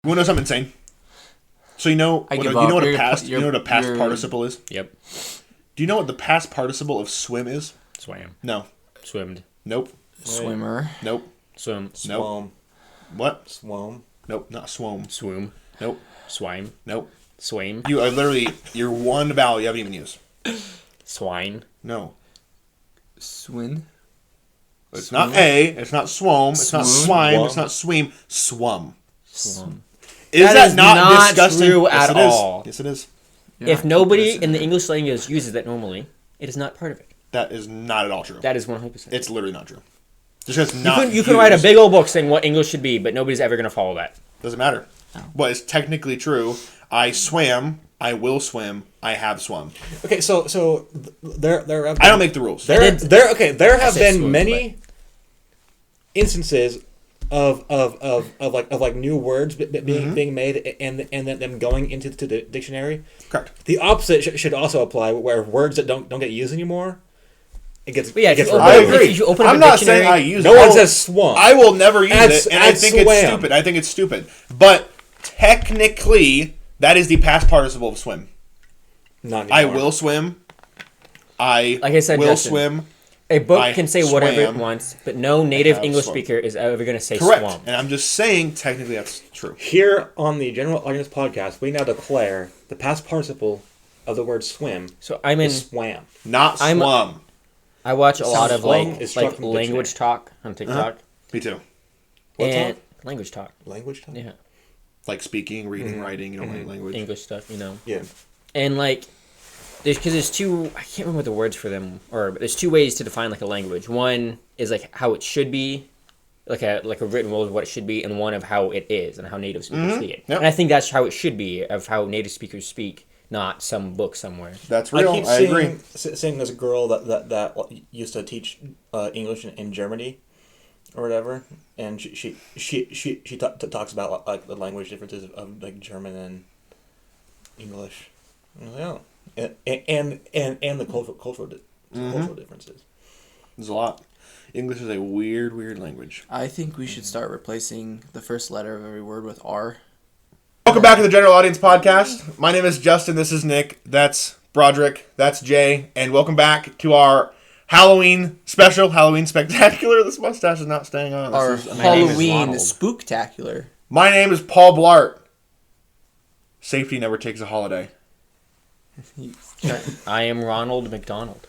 You want to know something insane? So you know what a past participle is? Yep. Do you know what the past participle of swim is? Swam. No. Swimmed. Nope. Swimmer. Nope. Swim. Nope. What? Swam. Nope, not swoon. Swoom. Nope. Swime. Nope. Swame. You are literally, you're one vowel you haven't even used. Swine. No. Swin. It's not A, it's not swom, it's not swime, Swum. it's not sweem, swum. Swum. Is that is not not disgusting? true Yes, at it is. all. Yes, it is. If nobody in the English language uses that normally, it is not part of it. That is not at all true. That is 100%. It's literally not true. Just because not You can write a big old book saying what English should be, but nobody's ever going to follow that. Doesn't matter. What is technically true, I swam, I will swim, I have swum. Okay, so there have been, I don't make the rules. there have said been swoon, many instances of like new words being made and then them going into the dictionary. Correct. The opposite should also apply, where words that don't get used anymore, it gets I agree. If you open up I'm a not dictionary, saying I use no it. one says swam. I will never use Add- it, and I add think it's swam. stupid. I think it's stupid. But technically, that is the past participle of swim. Not I anymore. will swim. Like I said, will Justin, swim. a book I can say whatever it swam. wants, but no native have English swum. speaker is ever going to say Correct. swam. And I'm just saying, technically, that's true. Here on the General Audience Podcast, we now declare the past participle of the word swim So I'm in. is swam. Not I'm- swum. I watch a lot of swam is struck from the language dictionary. talk on TikTok Me too. What and talk? language talk. Language talk? Yeah, Like speaking, reading, writing, language. English stuff. Yeah. And there's two. I can't remember what the words for them are, but there's two ways to define like a language. One is like how it should be, like a written rule of what it should be, and one of how it is and how native speakers speak it. Yep. And I think that's how it should be, of how native speakers speak, not some book somewhere. That's real. I keep agree. seeing this girl that used to teach English in Germany or whatever, and she talks about like the language differences of like German and English. Yeah, and the cultural differences. There's a lot. English is a weird language. I think we should start replacing the first letter of every word with R. Welcome back to the General Audience Podcast. My name is Justin. This is Nick. That's Broderick. That's Jay. And welcome back to our Halloween special, Halloween Spectacular. This mustache is not staying on. Our This is Halloween Ronald. Spooktacular. My name is Paul Blart. Safety never takes a holiday. I am Ronald McDonald.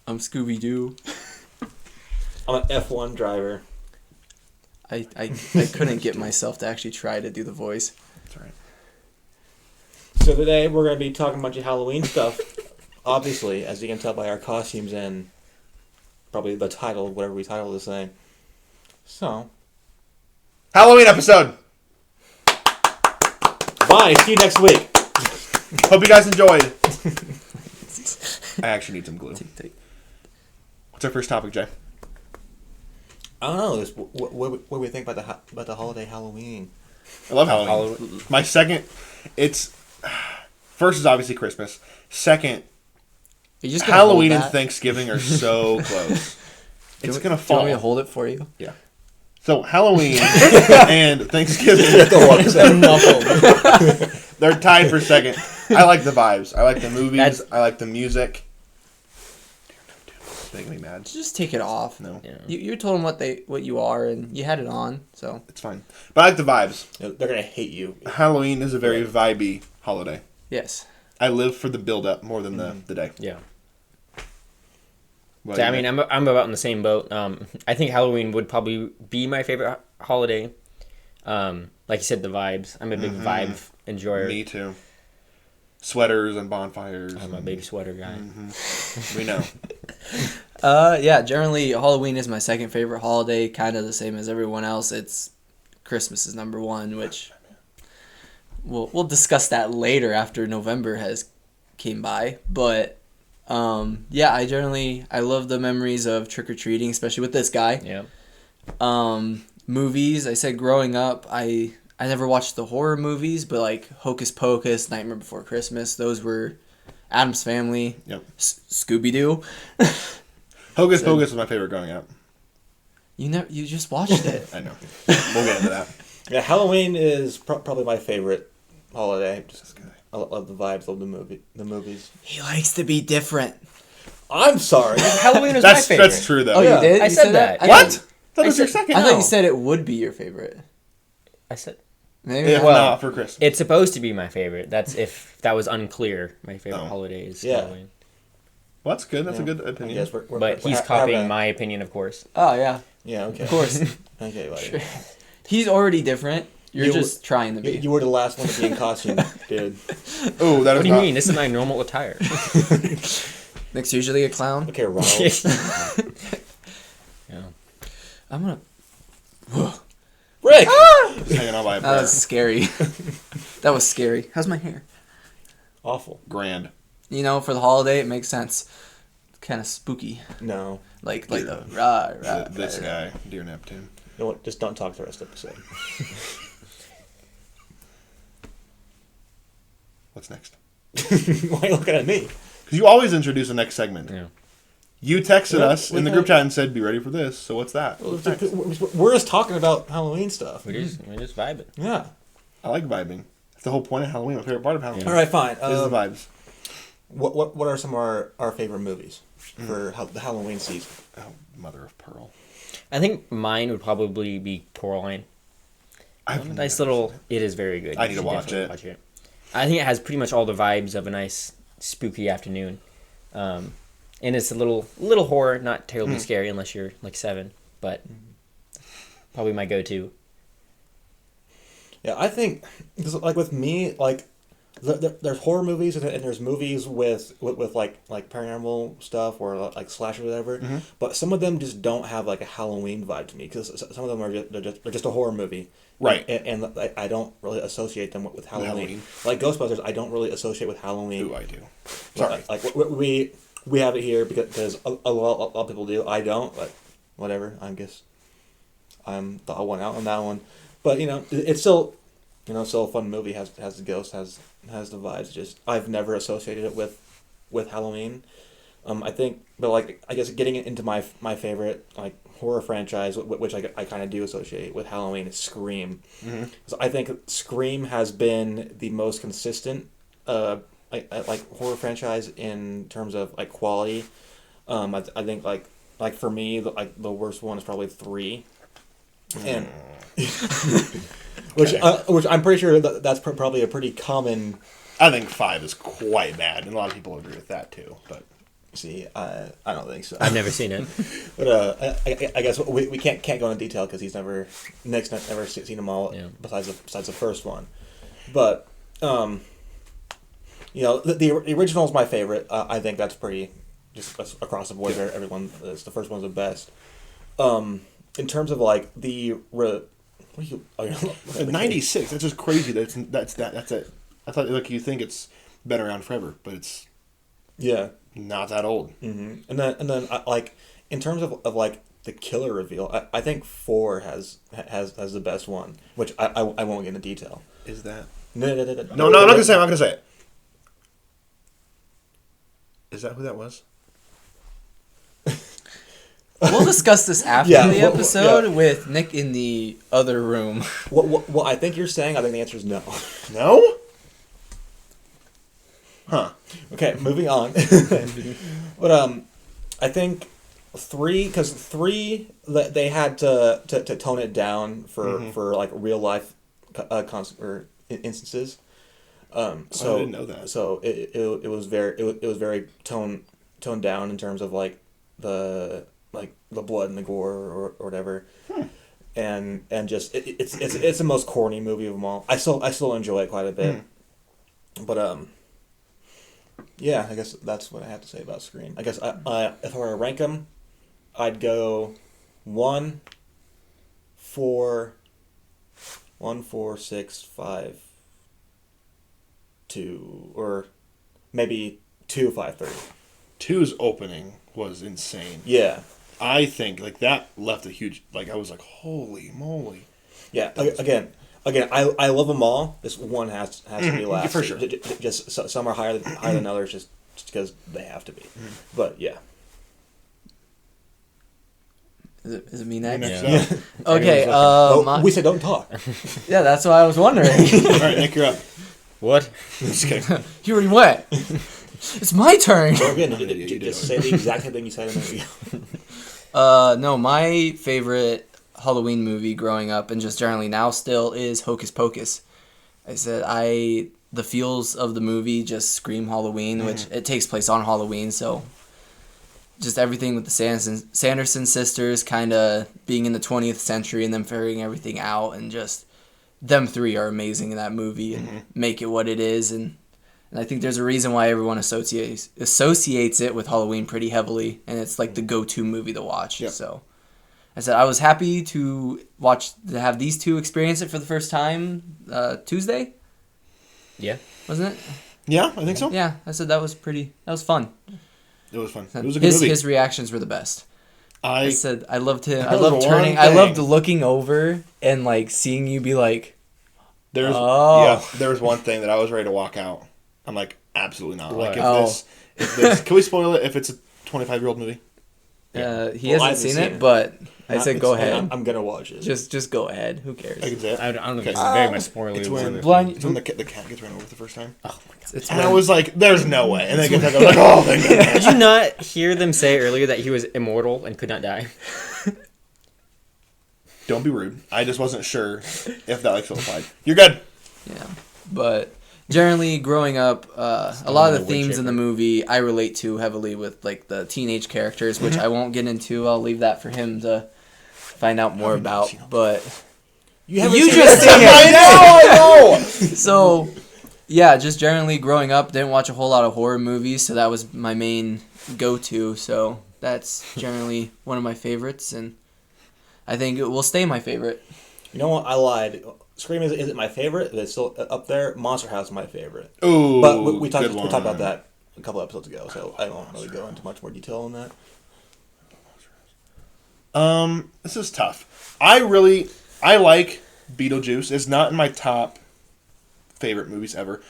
I'm Scooby Doo. I'm an F1 driver. I couldn't get myself to actually try to do the voice. That's all right. So today we're going to be talking a bunch of Halloween stuff. Obviously, as you can tell by our costumes and probably the title, whatever we title this thing. So, Halloween episode. bye. See you next week. Hope you guys enjoyed. I actually need some glue. What's our first topic, Jay? I don't know. What do we think about the holiday Halloween? I love Halloween. My second, first is obviously Christmas. Second, You're just gonna Halloween hold and that? Thanksgiving are so close. It's gonna Do you want me to fall. hold it for you? Yeah. So Halloween and Thanksgiving, they're tied for second. I like the vibes. I like the movies. I like the music. It's making me mad. Just take it off. No, Yeah. You told them what you are, and you had it on, so. it's fine. But I like the vibes. They're gonna hate you. Halloween is a very vibey holiday. Yes. I live for the build-up more than the day. Yeah. What So, do I you mean, think? I'm about in the same boat. I think Halloween would probably be my favorite holiday. Like you said, the vibes. I'm a big vibe enjoyer. Me too. Sweaters and bonfires. I'm a big sweater guy. We know. Yeah, generally Halloween is my second favorite holiday, kind of the same as everyone else. It's Christmas is number one, which we'll discuss that later after November has came by. But yeah, I love the memories of trick or treating, especially with this guy. Yeah. Movies, I said growing up, I never watched the horror movies, but like Hocus Pocus, Nightmare Before Christmas, those were Addams Family, Yep. Scooby Doo. Hocus Pocus was my favorite growing up. You just watched it. I know. We'll get into that. Yeah, Halloween is probably my favorite holiday. Just This guy. I love the vibes of the movies. He likes to be different. I'm sorry. Halloween is my favorite. That's true though. Oh, Yeah. you did? I You said that. I What? thought- That was I your said- second. I thought No. you said it would be your favorite. I said Maybe. If Well, not for Christmas. it's supposed to be my favorite. That's if that was unclear. My favorite Oh. holiday is Yeah. Halloween. Well, that's good. That's a Yeah. good I opinion. guess But we're he's copying my opinion, of course. Oh yeah, Yeah. Okay. of course. Okay. Like, He's already different. You're You- just trying to be. you were the last one to be in costume, dude. Oh, that is What do you not. mean? This is my normal attire. Nick's usually a clown. Okay, Ronald. Yeah. I'm gonna. Rick. Just hanging on by a That prayer. was scary. That was scary. How's my hair? Awful. Grand. You know, for the holiday, it makes sense. Kind of spooky, No. like the rah. This guy, Dear Neptune. You know what? Just don't talk the rest of the episode. What's next? Why are you looking at me? Because you always introduce the next segment. Yeah. You texted Well, us in we the had- group chat and said, "Be ready for this." So what's that? What's next? We're just talking about Halloween stuff. We just vibing. Yeah. I like vibing. That's the whole point of Halloween. My favorite part of Halloween All right, fine. is the vibes. What are some of our favorite movies for the Halloween season? Oh, mother of pearl. I think mine would probably be Coraline. I've Nice never little. seen It is very good. I You need to should watch definitely it. I think it has pretty much all the vibes of a nice spooky afternoon, and it's a little horror, not terribly scary unless you're like 7, but probably my go-to. Yeah, I think 'cause, like with me, like there's horror movies and there's movies with like paranormal stuff or like slasher or whatever. But some of them just don't have like a Halloween vibe to me because some of them are they're just a horror movie. Right. And I don't really associate them with Halloween. Halloween. Like Ghostbusters, I don't really associate with Halloween. Ooh, I do. Sorry. Like we have it here because a lot of people do. I don't, but whatever. I guess I'm the odd one out on that one. But you know, it's still still a fun movie. Has the ghost, has the vibes. Just I've never associated it with Halloween. I think, but like I guess getting into my favorite like horror franchise, which I kind of do associate with Halloween, is Scream. So I think Scream has been the most consistent like horror franchise in terms of like quality. I think like for me the worst one is probably 3, and which I'm pretty sure that's probably a pretty common. I think 5 is quite bad, and a lot of people agree with that too. But See, I don't think so. I've never seen it. But I guess we can't go into detail because Nick's never seen them all. Yeah. Besides the first one, but the original is my favorite. I think that's pretty just across the board. Everyone, the first one's the best. In terms of like what are you? 96. That's just crazy. That's it. I thought like you think it's been around forever, but it's Yeah. not that old. Mm-hmm. And then like in terms of like the killer reveal, I think 4 has the best one, which I won't get into detail. Is that? No, No, I'm not gonna say it. I'm not gonna say it. Is that who that was? We'll discuss this after Yeah, the well, episode yeah. with Nick in the other room. What I think you're saying, I think the answer is no. No. Huh. Okay, moving on. But I think 3, because 3 they had to tone it down for like real life instances. So I didn't know that. So it was very toned down in terms of like the blood and the gore or whatever. And just it's the most corny movie of them all. I still enjoy it quite a bit. But yeah, I guess that's what I have to say about Scream. I guess if I were to rank them, I'd go 1, 4, 6, 5, 2, or maybe 2, 5, 3. 2's opening was insane. Yeah. I think like that left a huge like I was like holy moly. Yeah. Again, I love them all. This one has to be last for sure. Just some are higher than others, just because they have to be. But yeah. Is it me next? Next Yeah. up. Okay. we said don't talk. Yeah, that's what I was wondering. All right, Nick, you're up. What? Just kidding. You already went. It's my turn. So again, You did. just say the exact same thing you said a minute ago. No, my favorite Halloween movie growing up and just generally now still is Hocus Pocus. The feels of the movie just scream Halloween, which it takes place on Halloween, so just everything with the Sanderson sisters kind of being in the 20th century and them figuring everything out, and just them three are amazing in that movie and make it what it is, and I think there's a reason why everyone associates it with Halloween pretty heavily, and it's like the go-to movie to watch. Yep. So I was happy to have these two experience it for the first time Tuesday, Yeah. wasn't it? Yeah, I think so. Yeah, I said that was fun. It was fun. It was a good movie. His reactions were the best. I said I loved him. I That was loved the turning. one I loved thing. looking over and like seeing you be like, There was one thing that I was ready to walk out. I'm like, absolutely not. Like, What? if this, can we spoil it if it's a 25-year-old movie? he Well, I hasn't haven't seen seen it, it. but I said go ahead. I'm gonna watch it. Just go ahead. Who cares? I can say it. I don't think Okay. it's very much spoiler. It's when, Blind- it's when the cat gets run over the first time. Oh my god. It's And I when- was like, there's no way. And then it gets like, I was like, oh, thank goodness. Did you not hear them say earlier that he was immortal and could not die? Don't be rude. I just wasn't sure if that like still applied. You're good. Yeah, but generally growing up, a lot of the the themes in the Witcher. movie I relate to heavily with like the teenage characters, which I won't get into. I'll leave that for him to find out more about. seen them. But You haven't you seen just it? seen it. I know. So, yeah, just generally growing up, didn't watch a whole lot of horror movies, so that was my main go-to. So that's generally one of my favorites, and I think it will stay my favorite. You know what? I lied. Scream isn't my favorite. But it's still up there. Monster House is my favorite. Ooh, But we talked good one. about that a couple episodes ago, so I won't really go into much more detail on that. This is tough. I like Beetlejuice. It's not in my top favorite movies ever,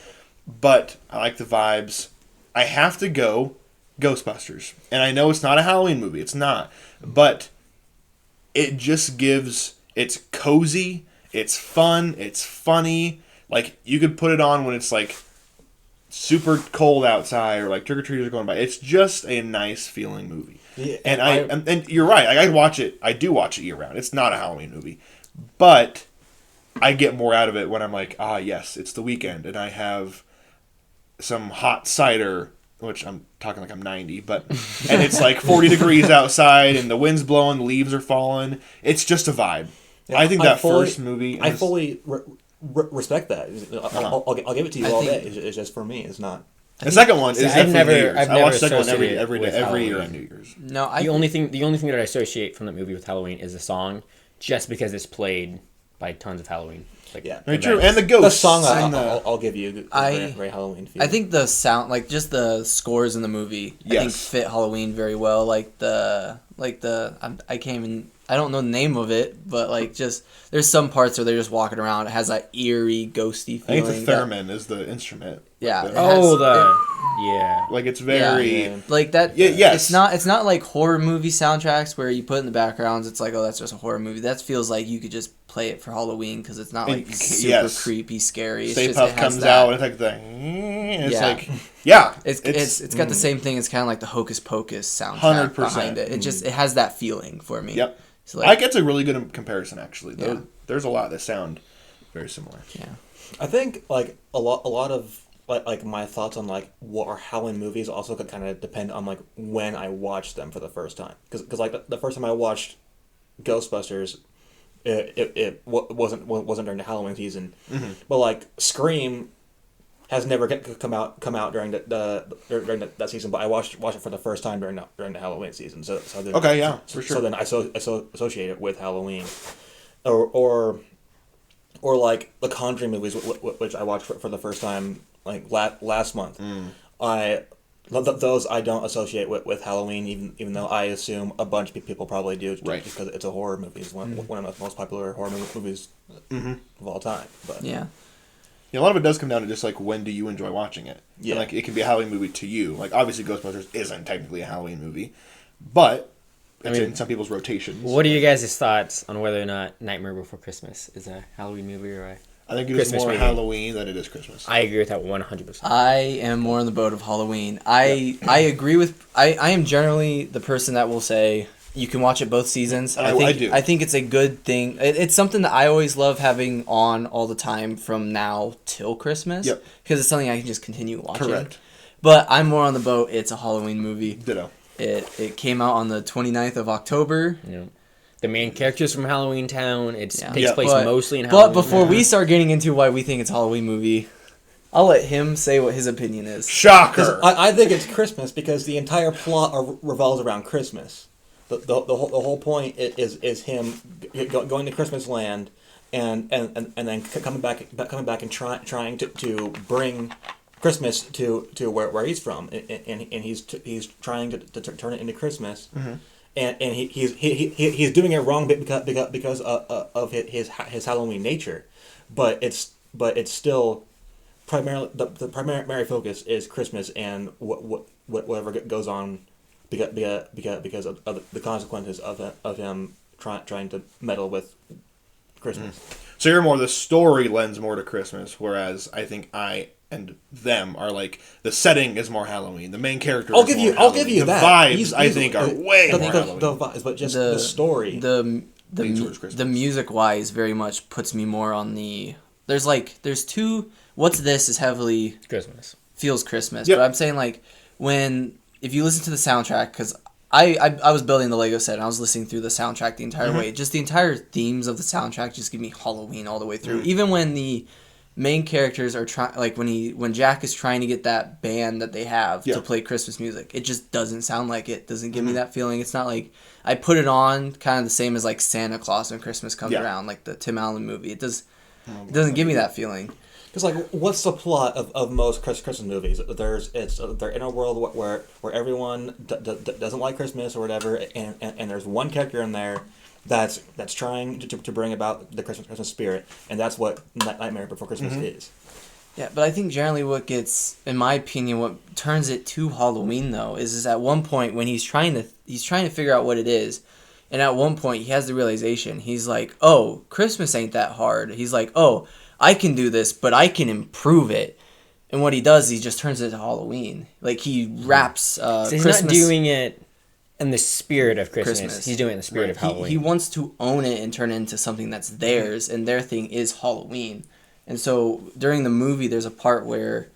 but I like the vibes. I have to go Ghostbusters. And I know it's not a Halloween movie. It's not. But it just gives... It's cozy. It's fun. It's funny. Like, you could put it on when it's, like, super cold outside or, like, trick-or-treaters are going by. It's just a nice feeling movie. Yeah, And and you're right. I watch it. I do watch it year round. It's not a Halloween movie, but I get more out of it when I'm like, yes, it's the weekend, and I have some hot cider, which I'm talking like I'm 90, but and it's like 40 degrees outside, and the wind's blowing, the leaves are falling. It's just a vibe. Yeah, I think I that fully- first movie. I fully respect that. I'll give it to you I all think- day. It's just for me. It's not. The second one is See, I've definitely never- New Year's. I've I watch never the second one associated every day, with every year on Halloween. New Year's. No, The only thing that I associate from that movie with Halloween is the song, just because it's played by tons of Halloween. Like, Yeah. Very true. events. And the The ghosts. song and I'll give you. Is I- very Halloween feel. I think the sound, like just the scores in the movie, I think Yes. fit Halloween very well. I can't even, I don't know the name of it, but like just there's some parts where they're just walking around. It has that eerie, ghosty I feeling. think the theremin is the instrument. Yeah. Like it the- has- Yeah. Like it's very. Yeah. like that. Yeah, yes. It's not like horror movie soundtracks where you put in the backgrounds. It's like, oh, that's just a horror movie. That feels like you could just play it for Halloween because it's not like And- super yes. creepy, scary. It's Stay just, Puft it has comes that. out and it's like the. It's Yeah. like yeah. It's got the same thing. It's kind of like the Hocus Pocus soundtrack 100%. behind it. It has that feeling for me. Yep. So I get a really good comparison actually. Yeah. There's a lot that sound very similar. yeah. I think like a lot of like my thoughts on like what are Halloween movies also kind of depend on like when I watched them for the first time. Because like the first time I watched Ghostbusters, it wasn't during the Halloween season, but like Scream has never come out during during that season. But I watched it for the first time during the Halloween season. So then, Okay, yeah, for sure. So then I associate it with Halloween, or like the Conjuring movies, which I watched for the first time like last month. Those I don't associate with Halloween, even though I assume a bunch of people probably do, just Right. because it's a horror movie. It's one of the most popular horror movies of all time. But Yeah. Yeah, a lot of it does come down to just like when do you enjoy watching it? Yeah. And, like it can be a Halloween movie to you. Like obviously Ghostbusters isn't technically a Halloween movie, but it's in some people's rotations. What are you guys' thoughts on whether or not Nightmare Before Christmas is a Halloween movie or a I think it is Christmas more movie? Halloween than it is Christmas. I agree with that 100%. I am more on the boat of Halloween. I agree with. I am generally the person that will say you can watch it both seasons. I do. I think it's a good thing. It's something that I always love having on all the time from now till Christmas. Yep. Because it's something I can just continue watching. Correct. But I'm more on the boat. It's a Halloween movie. Ditto. It came out on the 29th of October. Yeah. The main character's from Halloween Town. It Yeah. takes place But- mostly in Halloween. But before we start getting into why we think it's a Halloween movie, I'll let him say what his opinion is. Shocker. I think it's Christmas because the entire plot revolves around Christmas. The whole point is him going to Christmas land and then coming back and trying to bring Christmas to where he's from, and he's trying to turn it into Christmas. Mm-hmm. And he's doing it wrong because of his Halloween nature, but it's still primarily the primary focus is Christmas and whatever goes on because of the consequences of him trying to meddle with Christmas. So you're more the story lends more to Christmas, whereas I think I and them are like the setting is more Halloween. The main character. I'll is give more you Halloween. that. The vibes He's I think are way more Halloween. The vibes, but just the story. Leans towards Christmas. The music wise very much puts me more on the. There's two. What's This is heavily Christmas. feels Christmas, Yep. but I'm saying like if you listen to the soundtrack, because I was building the Lego set and I was listening through the soundtrack the entire way. Just the entire themes of the soundtrack just give me Halloween all the way through. Even when the main characters are trying, like when Jack is trying to get that band that they have to play Christmas music, it just doesn't sound like it. Doesn't give me that feeling. It's not like I put it on kind of the same as like Santa Claus when Christmas comes around, like the Tim Allen movie. It doesn't give me that feeling. Because like, what's the plot of most Christmas movies? They're in a world where everyone doesn't like Christmas or whatever, and there's one character in there that's trying to bring about the Christmas spirit, and that's what Nightmare Before Christmas is. Yeah, but I think generally what gets, in my opinion, what turns it to Halloween though is at one point when he's trying to figure out what it is, and at one point he has the realization. He's like, "Oh, Christmas ain't that hard." He's like, "Oh, I can do this, but I can improve it." And what he does, he just turns it to Halloween. Like he wraps So he's Christmas. not doing it in the spirit of Christmas. He's doing it in the spirit of Halloween. He wants to own it and turn it into something that's theirs, and their thing is Halloween. And so during the movie, there's a part where,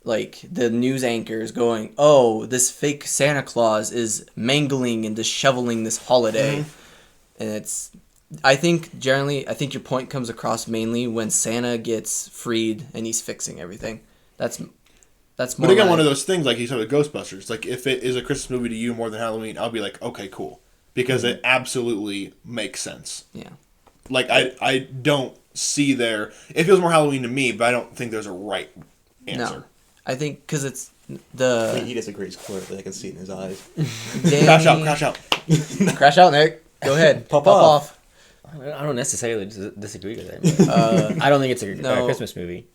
like, the news anchor is going, "Oh, this fake Santa Claus is mangling and disheveling this holiday," and it's. I think your point comes across mainly when Santa gets freed and he's fixing everything. That's more. But again, one of those things, like you said with Ghostbusters, like if it is a Christmas movie to you more than Halloween, I'll be like, okay, cool. Because it absolutely makes sense. Yeah. Like, I don't see there... It feels more Halloween to me, but I don't think there's a right answer. No. I think because it's the... He disagrees clearly. I can see it in his eyes. Crash out. Crash out, Nick. Go ahead. Pop off. I don't necessarily disagree with that. I don't think it's a Christmas movie.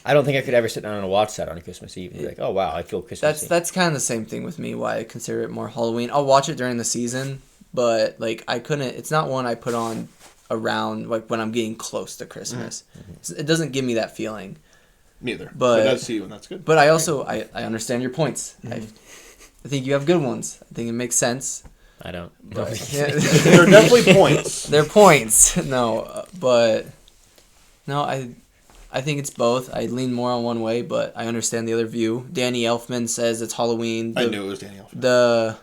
I don't think I could ever sit down and watch that on a Christmas Eve and be like, "Oh wow, I feel Christmas." That's kind of the same thing with me. Why I consider it more Halloween. I'll watch it during the season, but like I couldn't. It's not one I put on around like when I'm getting close to Christmas. It doesn't give me that feeling. Neither. But it does see you, and that's good. But I also I understand your points. I think you have good ones. I think it makes sense. I don't. But, There are definitely points. They're points. No, but no, I think it's both. I lean more on one way, but I understand the other view. Danny Elfman says it's Halloween. I knew it was Danny Elfman.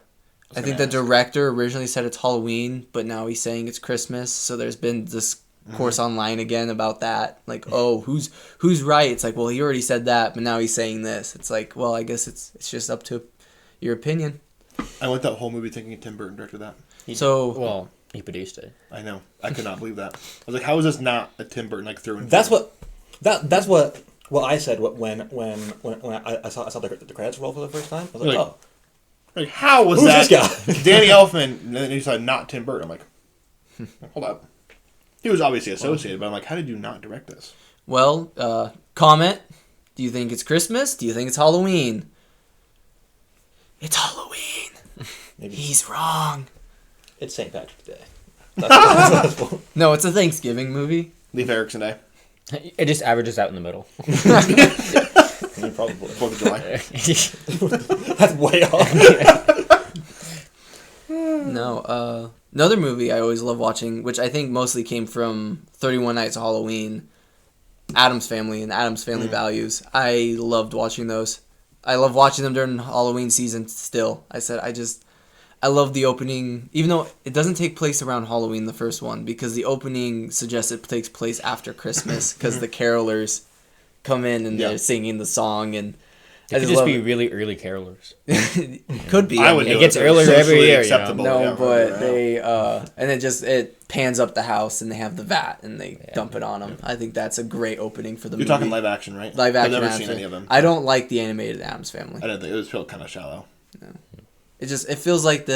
I think the director originally said it's Halloween, but now he's saying it's Christmas. So there's been this course online again about that. Like, oh, who's right? It's like, well, he already said that, but now he's saying this. It's like, well, I guess it's just up to your opinion. I went that whole movie thinking Tim Burton directed that. He produced it. I know. I could not believe that. I was like, how is this not a Tim Burton like through and That's through? that's what I said when I saw the credits roll for the first time. I was like, Like, oh, Like, how was Who's that? this guy? Danny Elfman, and then you said not Tim Burton. I'm like, hold up. He was obviously associated, but I'm like, how did you not direct this? Well, comment. Do you think it's Christmas? Do you think it's Halloween? It's Halloween. maybe He's wrong. It's St. Patrick's Day. That's No, it's a Thanksgiving movie. Leif Erikson Day. It just averages out in the middle. probably. 4th of July. That's way off. No, another movie I always love watching, which I think mostly came from 31 Nights of Halloween, Addams Family and Addams Family Values. I loved watching those. I love watching them during Halloween season still. I love the opening, even though it doesn't take place around Halloween, the first one, because the opening suggests it takes place after Christmas, because the carolers come in and they're singing the song, and It could just be really early carolers. could be. I would it do gets it. earlier every Socially year, acceptable. No, Yeah, but right. they and it pans up the house and they have the vat and they dump it on them. I think that's a great opening for the You're movie. talking live action, right? Live action. I've never Addams seen Family. any of them. I don't like the animated Addams Family. I didn't think it was kind of shallow. It feels like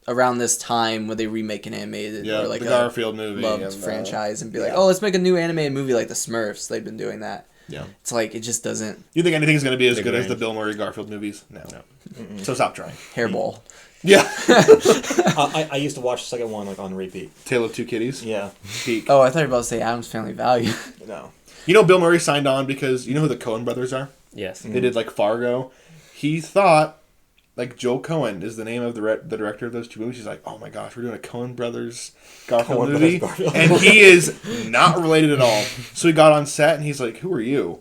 around this time when they remake an animated Yeah, or like the a Garfield movie loved and, franchise and be like, yeah. oh, let's make a new animated movie like the Smurfs. They've been doing that. Yeah. It's like it just doesn't. You think anything's going to be as Big good as range. the Bill Murray Garfield movies? No. So stop trying. Hairball. Yeah. I used to watch the second one like on repeat. Tale of Two Kitties. Yeah. Peak. Oh, I thought you were about to say Addams Family Value. No. You know Bill Murray signed on because you know who the Coen brothers are? Yes. They did like Fargo. He thought like Joe Coen is the name of the director of those two movies. He's like, oh my gosh, we're doing a Coen brothers Garfield Coen movie, Brothers Garfield. and he is not related at all. So he got on set and he's like, who are you?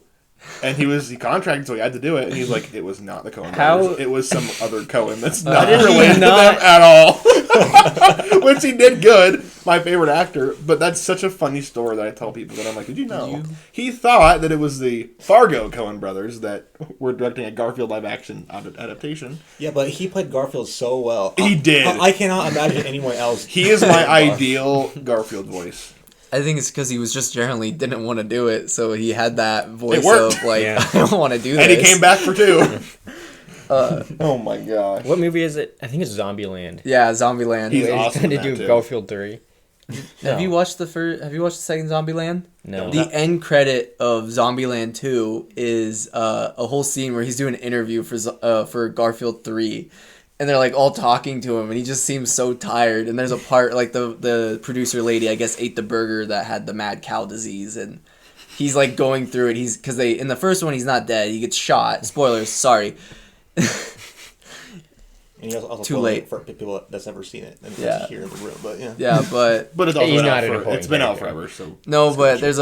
And he contracted, so he had to do it. And he's like, it was not the Coen brothers. It was some other Coen that's not did he related to not? them at all. Which he did good. My favorite actor. But that's such a funny story that I tell people that I'm like, did you know? He thought that it was the Fargo Coen brothers that were directing a Garfield live action adaptation. Yeah, but he played Garfield so well. He did. I cannot imagine anyone else. He is my ideal Garfield voice. I think it's because he was just generally didn't want to do it, so he had that voice worked. of like, Yeah. I don't want to do this. And he came back for two. Oh my gosh. What movie is it? I think it's Zombieland. Yeah, Zombieland. He's He's awesome trying to in that, do too. Garfield 3. Have you watched Have you watched the second Zombieland? No. The end credit of Zombieland 2 is a whole scene where he's doing an interview for Garfield 3. And they're like all talking to him, and he just seems so tired. And there's a part like the producer lady, I guess, ate the burger that had the mad cow disease, and he's like going through it. Because in the first one he's not dead, he gets shot. Spoilers, sorry. And he also Too late for people that's never seen it and Yeah. that's here in the room. But yeah. Yeah, but But it's also He's been not out an for, important it's been out character. forever, so no, but there's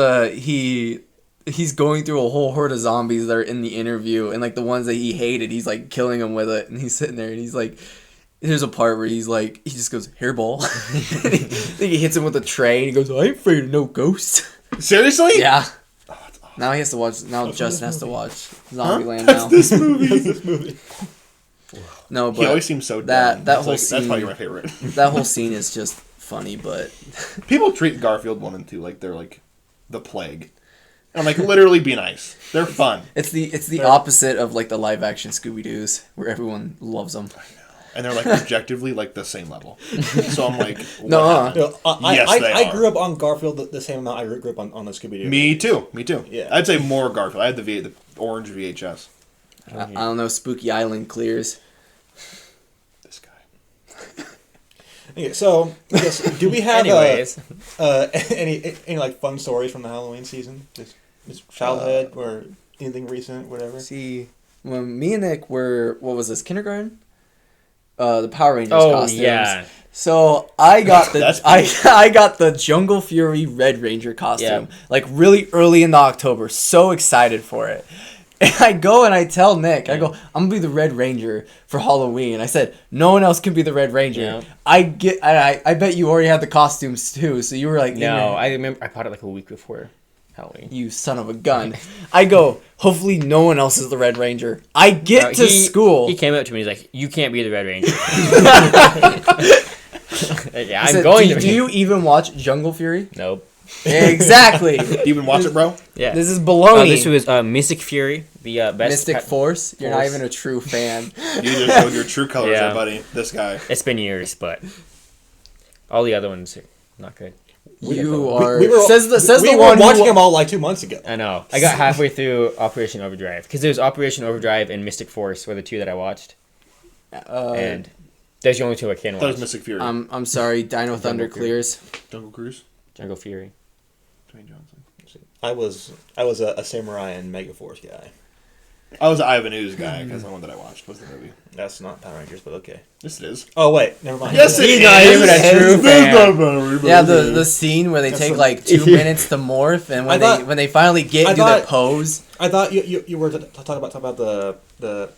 he's going through a whole horde of zombies that are in the interview, and like the ones that he hated, he's like killing them with it, and he's sitting there and he's like, there's a part where he's like, he just goes hairball. I think he hits him with a tray and he goes, I ain't afraid of no ghost. seriously? Yeah. Oh, that's awesome. Now he has to watch. Now Justin has to watch Zombieland That's now. this movie. This movie. No, He always but seems so dumb. that That's whole that's scene- probably my favorite. that whole scene is just funny. But People treat Garfield 1 and 2 like they're like the plague. And I'm like, literally be nice. They're fun. it's the opposite of like the live action Scooby Doo's, where everyone loves them. And they're like objectively like the same level. So I'm like, what No, happened? You know, Yes, they I are. grew up on Garfield the same amount I grew up on the Scooby Doo. Me too. Yeah. I'd say more Garfield. I had the orange VHS. I don't know. Spooky Island clears. This guy. Okay, so I guess, do we have Anyways. any like fun stories from the Halloween season? Just childhood or anything recent, whatever. See, when me and Nick were, what was this, kindergarten? The Power Rangers Oh, costumes. yeah. So I got the That's I got the Jungle Fury Red Ranger costume, Yeah. like really early in the October. So excited for it. And I go and I tell Nick, I go, I'm gonna be the Red Ranger for Halloween. I said, no one else can be the Red Ranger. Yeah. I bet you already had the costumes too. So you were like, No, I remember I bought it like a week before Halloween. you son of a gun. I go, hopefully no one else is the Red Ranger. I get to school. He came up to me. He's like, "You can't be the Red Ranger." Yeah, I I'm said, going do, to. do you even watch Jungle Fury? Nope. Exactly. Do you even watch it, bro? Yeah. This is baloney. This was Mystic Fury, the best. Mystic Force? You're not Force. even a true fan. You just showed your true colors Yeah. there, buddy. This guy. It's been years, but all the other ones are not good. You are. We were, says the we were one who watching them all like 2 months ago. I know. I got halfway through Operation Overdrive because there was Operation Overdrive and Mystic Force were the two that I watched, and There's the only two I can That was watch. Mystic Fury. I'm sorry. Dino Thunder Fury. clears. Jungle Cruise. Jungle Fury. Dwayne Johnson. I was a Samurai and Megaforce guy. I was an Ivan Ooze guy because the one that I watched was the movie. That's not Power Rangers, but okay. Yes, it is. Oh wait, never mind. Yes, it He's is. not even a true That's fan. not Power Rangers. Yeah, the scene where they take like 2 minutes to morph, and when they finally get into the pose. I thought you were talking about the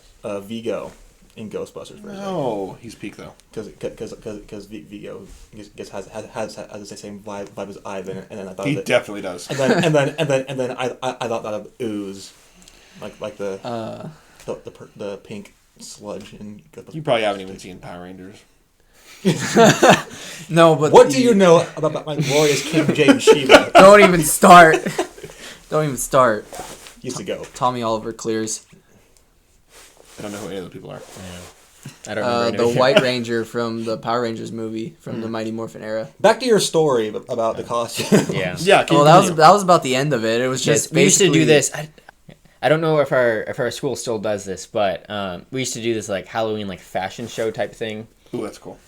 Vigo in Ghostbusters for a second. No, he's peak though. Because Vigo has the same vibe as Ivan, and then I thought He definitely does. and then I thought of Ooze, like the pink sludge in Ghostbusters. You probably haven't even seen Power Rangers. No, but What do you know about my glorious King James Shiva? Don't even start. Don't even start. Used to go. Tommy Oliver clears. I don't know who any of those people are. I don't remember. The anything. White Ranger from the Power Rangers movie from the Mighty Morphin era. Back to your story about the costume. Yeah. Yeah. Oh, that was about the end of it. It was just Yes, we used to do basically- this. I don't know if our school still does this, but we used to do this like Halloween like fashion show type thing. Ooh, that's cool.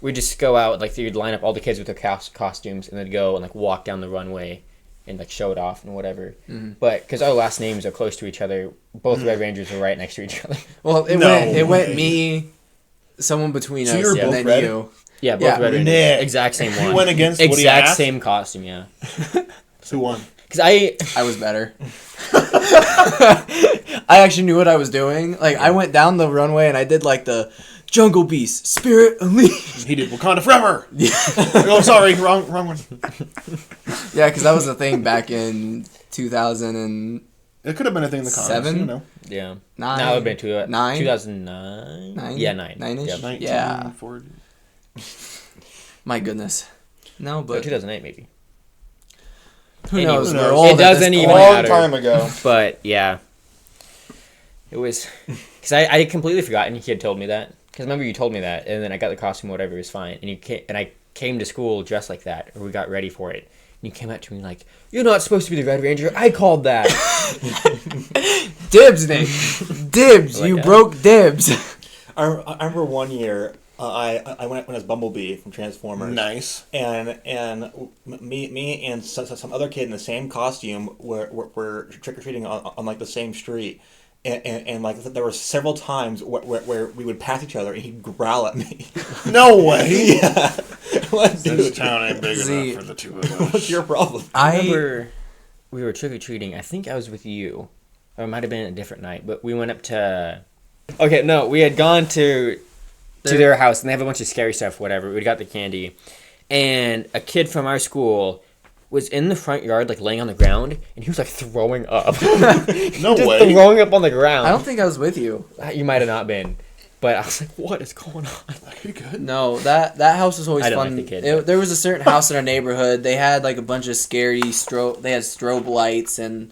We just go out like you'd line up all the kids with their costumes and then go and like walk down the runway and like show it off and whatever. Mm-hmm. But because our last names are close to each other, both Red Rangers were right next to each other. Well, it No went way. me, someone between So us, you were and both then red? you. Yeah, both Yeah. Red Rangers. Nick. Exact same one. You went against what he exact asked? same costume. Yeah. Who won? Because I I was better. I actually knew what I was doing. Like I went down the runway and I did like the Jungle Beast Spirit Unleashed. He did Wakanda Forever. Oh, sorry, wrong one. Yeah, because that was the thing back in 2009. It could have been a thing in the comics. 7? You know. yeah. No, it would have been 9? 2009. Yeah, 9. 9-ish? Yep. 1940. My goodness. No, Or but 2008 maybe. who Anyway. knows? Who We're knows? old It at doesn't this even point. matter. Long time ago. But yeah, it was because I had completely forgotten he had told me that. Because remember you told me that, and then I got the costume, whatever, it was fine. And I came to school dressed like that, or we got ready for it. And you came up to me like, "You're not supposed to be the Red Ranger. I called that." Dibs, Nick. Dibs. Like you that. broke dibs. I remember one year I went as Bumblebee from Transformers. Nice. And me and some other kid in the same costume were trick or treating on like the same street, and like there were several times where we would pass each other and he'd growl at me. No way. Yeah, like, This dude, town ain't big See, enough for the two of us. what's your problem? I remember we were trick or treating. I think I was with you, or it might have been a different night. But we went up to. Okay, no, we had gone to their house, and they have a bunch of scary stuff. Whatever, we got the candy, and a kid from our school was in the front yard, like laying on the ground, and he was like throwing up. No Just way. throwing up on the ground. I don't think I was with you. You might have not been, but I was like, "What is going on?" Are you good? No, that house was always I didn't fun. like the kid, There was a certain house in our neighborhood. They had like a bunch of scary They had strobe lights and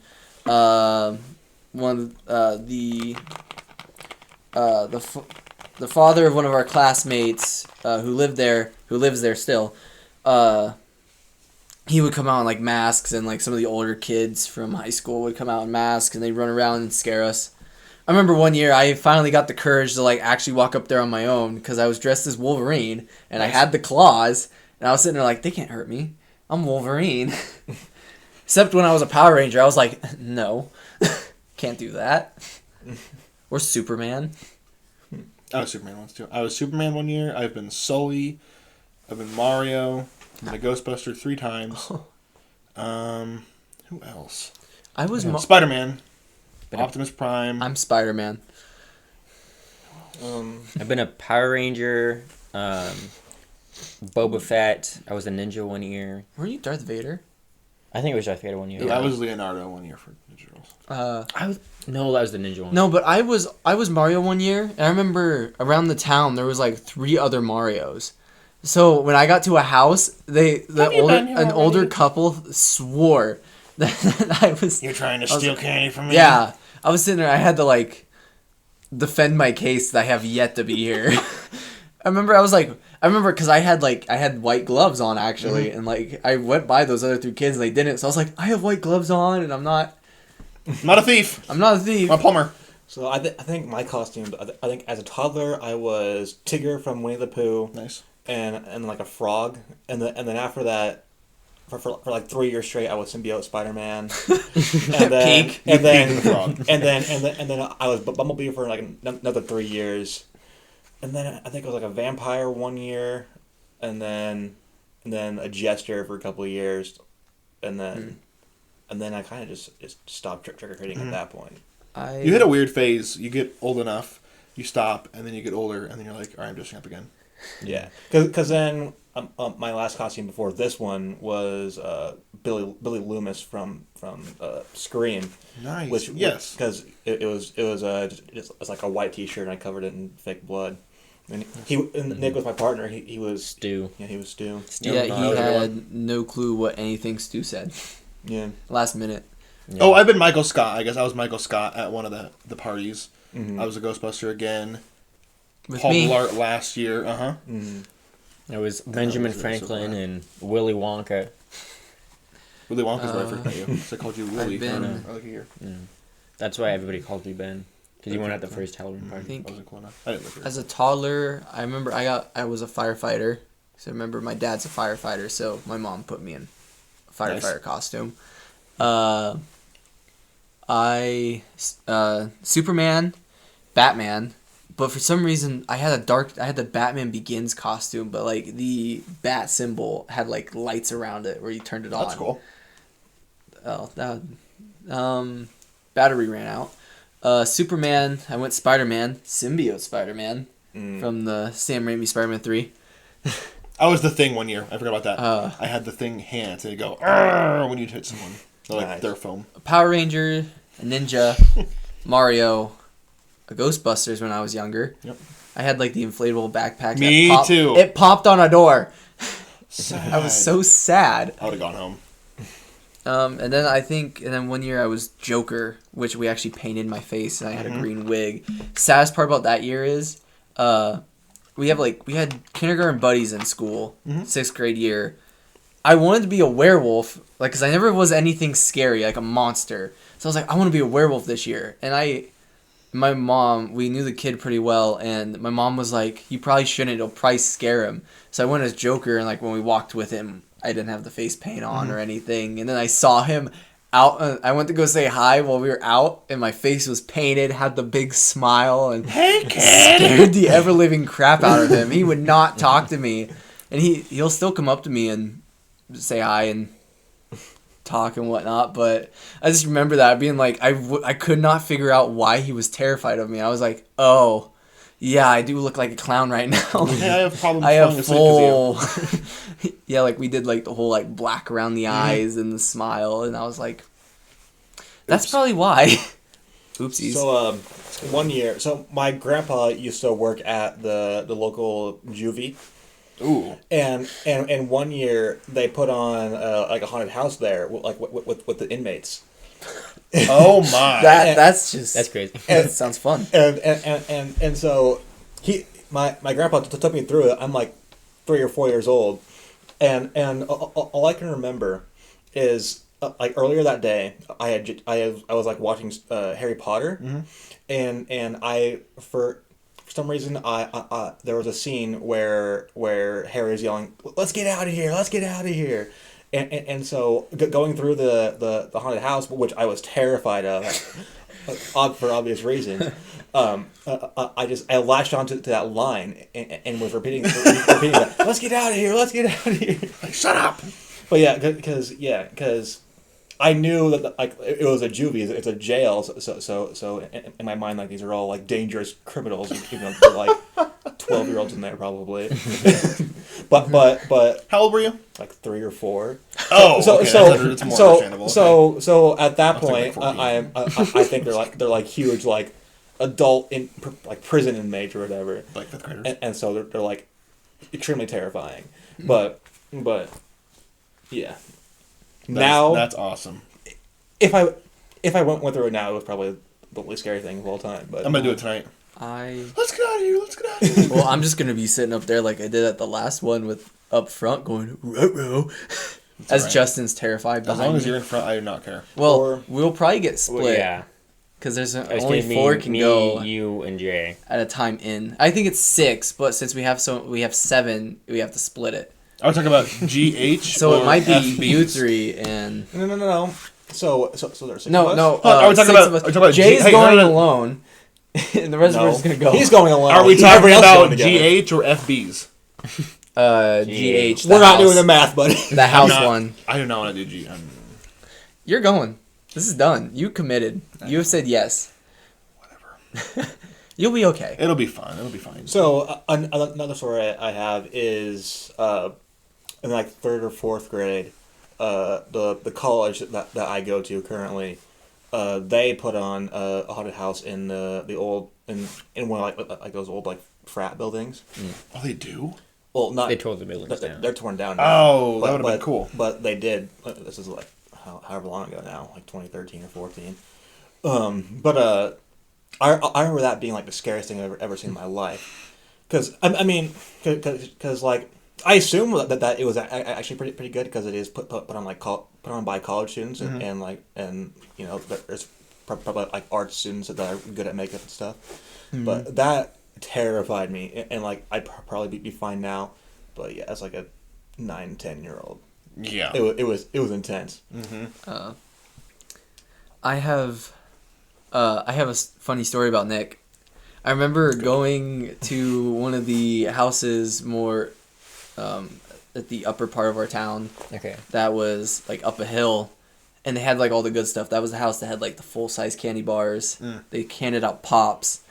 the father of one of our classmates who lives there still. He would come out in like masks, and like some of the older kids from high school would come out in masks, and they'd run around and scare us. I remember one year I finally got the courage to like actually walk up there on my own because I was dressed as Wolverine and I had the claws, and I was sitting there like, they can't hurt me. I'm Wolverine. Except when I was a Power Ranger, I was like, no, can't do that. Or Superman. I was Superman once too. I was Superman one year. I've been Sully. I've been Mario. I've been a Ghostbuster 3 times. Who else? I was. Spider-Man. Optimus Prime. I'm Spider-Man. I've been a Power Ranger, Boba Fett. I was a ninja one year. Were you Darth Vader? I think it was Darth Vader one year. I was Leonardo one year for Ninja Turtles. No, that was the ninja one. No, but I was Mario one year, and I remember around the town there was like 3 other Marios. So when I got to a house, an older couple swore that I was. You're trying to steal candy from me? Yeah, I was sitting there. I had to like defend my case that I have yet to be here. I remember because I had white gloves on actually, and like I went by those other 3 kids and they didn't. So I was like, I have white gloves on, and I'm not I'm not a thief. a thief. I'm a plumber. So I think my costume. I think as a toddler I was Tigger from Winnie the Pooh, Nice. and like a frog, and then after that, for like 3 years straight, I was symbiote Spider-Man, and then Peak. and then Peak the frog. and then I was Bumblebee for like another 3 years, and then I think I was like a vampire 1 year, and then a jester for a couple of years, and then I kind of just stopped trick or treating at that point. You hit a weird phase. You get old enough, you stop, and then you get older, and then you're like, all right, I'm dressing up again. Yeah, because then my last costume before this one was Billy Loomis from Scream. Nice. Which Yes. because it was just like a white T-shirt and I covered it in fake blood. And Nick was my partner. He was Stu. Yeah, he was Stu. Yeah, That he was a good had no clue what anything Stu said. Yeah. Last minute. Yeah. Oh, I've been Michael Scott. I guess I was Michael Scott at one of the parties. Mm-hmm. I was a Ghostbuster again. With Paul me. Blart last year. Uh-huh. Mm-hmm. It was Benjamin was really Franklin so and Willy Wonka. Willy Wonka's what I forgot you. So I called you Willy I've been- for like a year. That's why everybody calls me Ben. Because you weren't at the first Halloween I party. think I wasn't cool enough. I didn't live here. as a toddler, I remember I was a firefighter. So I remember my dad's a firefighter, so my mom put me in a firefighter costume. Superman, Batman, but for some reason I had the Batman Begins costume, but like the bat symbol had like lights around it where you turned it on. That's cool. Oh, that battery ran out. Superman, I went Spider-Man, symbiote Spider-Man from the Sam Raimi Spider-Man 3. I was the Thing 1 year. I forgot about that. I had the Thing hands and it'd go "Arr!" when you'd hit someone. They're like Nice. their foam. A Power Ranger, a Ninja, Mario, a Ghostbusters when I was younger. Yep. I had like the inflatable backpack. Me too. It popped on a door. Sad. I was so sad. I would have gone home. And then 1 year I was Joker, which we actually painted my face, and I had a green wig. Saddest part about that year is, we had kindergarten buddies in school, 6th grade year. I wanted to be a werewolf, like, cause I never was anything scary, like a monster. So I was like, I want to be a werewolf this year, and my mom, we knew the kid pretty well, and my mom was like, you probably shouldn't, it'll probably scare him. So I went as Joker, and like when we walked with him, I didn't have the face paint on or anything. And then I saw him out. I went to go say hi while we were out, and my face was painted, had the big smile, and Hey, kid! scared the ever-living crap out of him. He would not talk to me. And he'll still come up to me and say hi and talk and whatnot. But I just remember that being like, I could not figure out why he was terrified of me. I was like, oh, yeah, I do look like a clown right now. Hey, I have problems I falling have asleep 'cause of you. full. Yeah, like we did like the whole like black around the eyes and the smile, and I was like, that's probably why. Oopsies. So 1 year. So my grandpa used to work at the local juvie. Ooh. And 1 year they put on like a haunted house there, with the inmates. Oh my. That's crazy. That sounds fun. And so my grandpa took me through it. I'm like 3 or 4 years old, and all I can remember is like earlier that day I was like watching Harry Potter, and I for some reason I there was a scene where Harry is yelling, "Let's get out of here! Let's get out of here!" And so going through the haunted house, which I was terrified of, for obvious reasons, I latched onto that line and was repeating that. Let's get out of here! Let's get out of here! Like, shut up! But because I knew that like it was a juvie, it's a jail, so in my mind, like, these are all like dangerous criminals, even though they're like 12-year-olds in there probably. but How old were you? like 3 or 4. Oh, So okay. so It's more understandable. so at that I was point, thinking I think they're like huge like adult like prison inmates or whatever, like 5th graders. and so they're like extremely terrifying. But yeah. Now That's awesome. if I went through it now, it was probably the least scary thing of all time. But I'm gonna do it tonight. Let's get out of here. Let's get out of here. Well, I'm just gonna be sitting up there like I did at the last one with up front going ruh-roh, as alright. Justin's terrified As behind long as me. you're in front, I do not care. Well, Or- we'll probably get split. Well, yeah. because there's It's only gonna be 4 can me, go you, and Jay. at a time in. I think it's 6, but since we have 7, we have to split it. I was talking about GH. So or it might be FBs. you 3 and No. So there's 6 of no. us? Are we talking 6 about- of us. are we talking about Jay's hey, going no. alone, and the rest of us is gonna go. He's going alone. Are we talking Everybody else about going together. GH or FBs? GH. We're not doing the math, buddy. the house Not- one. I do not want to do G. You're going. This is done. You committed. You have said yes. Whatever. You'll be okay. It'll be fun. It'll be fine. So another story I have is in like 3rd or 4th grade, the college that I go to currently, they put on a haunted house in the old in one of like those old like frat buildings. Oh, they do? Well, not They tore the buildings down. They're torn down now. Oh, that would've been cool. But they did. This is like however long ago now, like 2013 or 14. I remember that being like the scariest thing I've ever seen in my life. Because I mean, because like I assume that it was actually pretty good because it is put on like put on by college students and you know there's probably like art students that are good at makeup and stuff. But that terrified me and like I'd probably be fine now, but yeah, as like a 9-10-year-old, Yeah. it was intense. I have a funny story about Nick. I remember going to one of the houses more at the upper part of our town. Okay. That was like up a hill, and they had like all the good stuff. That was the house that had like the full size candy bars. They handed out pops.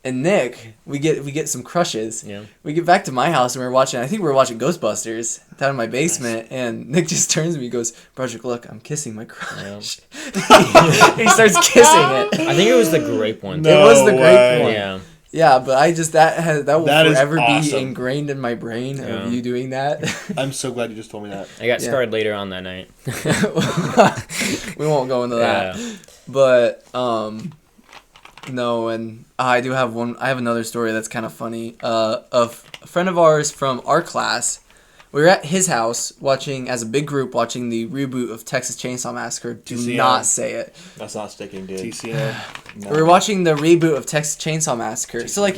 And Nick, we get some crushes. Yeah. We get back to my house and we're watching. I think we were watching Ghostbusters down in my basement. And Nick just turns to me and goes, "Broderick, look, I'm kissing my crush." He starts kissing it. I think it was the grape one. No. It was the way. grape one. Yeah. Yeah, but I just that will That is forever be awesome. ingrained in my brain Yeah. of you doing that. I'm so glad you just told me that. I got Yeah. scarred later on that night. We won't go into that. Yeah. But no, and I do have one. I have another story that's kind of funny. A friend of ours from our class, we were at his house watching as a big group watching the reboot of Texas Chainsaw Massacre. Do TCM. not say it. That's not sticking, dude. TCM. No. We were watching the reboot of Texas Chainsaw Massacre. So like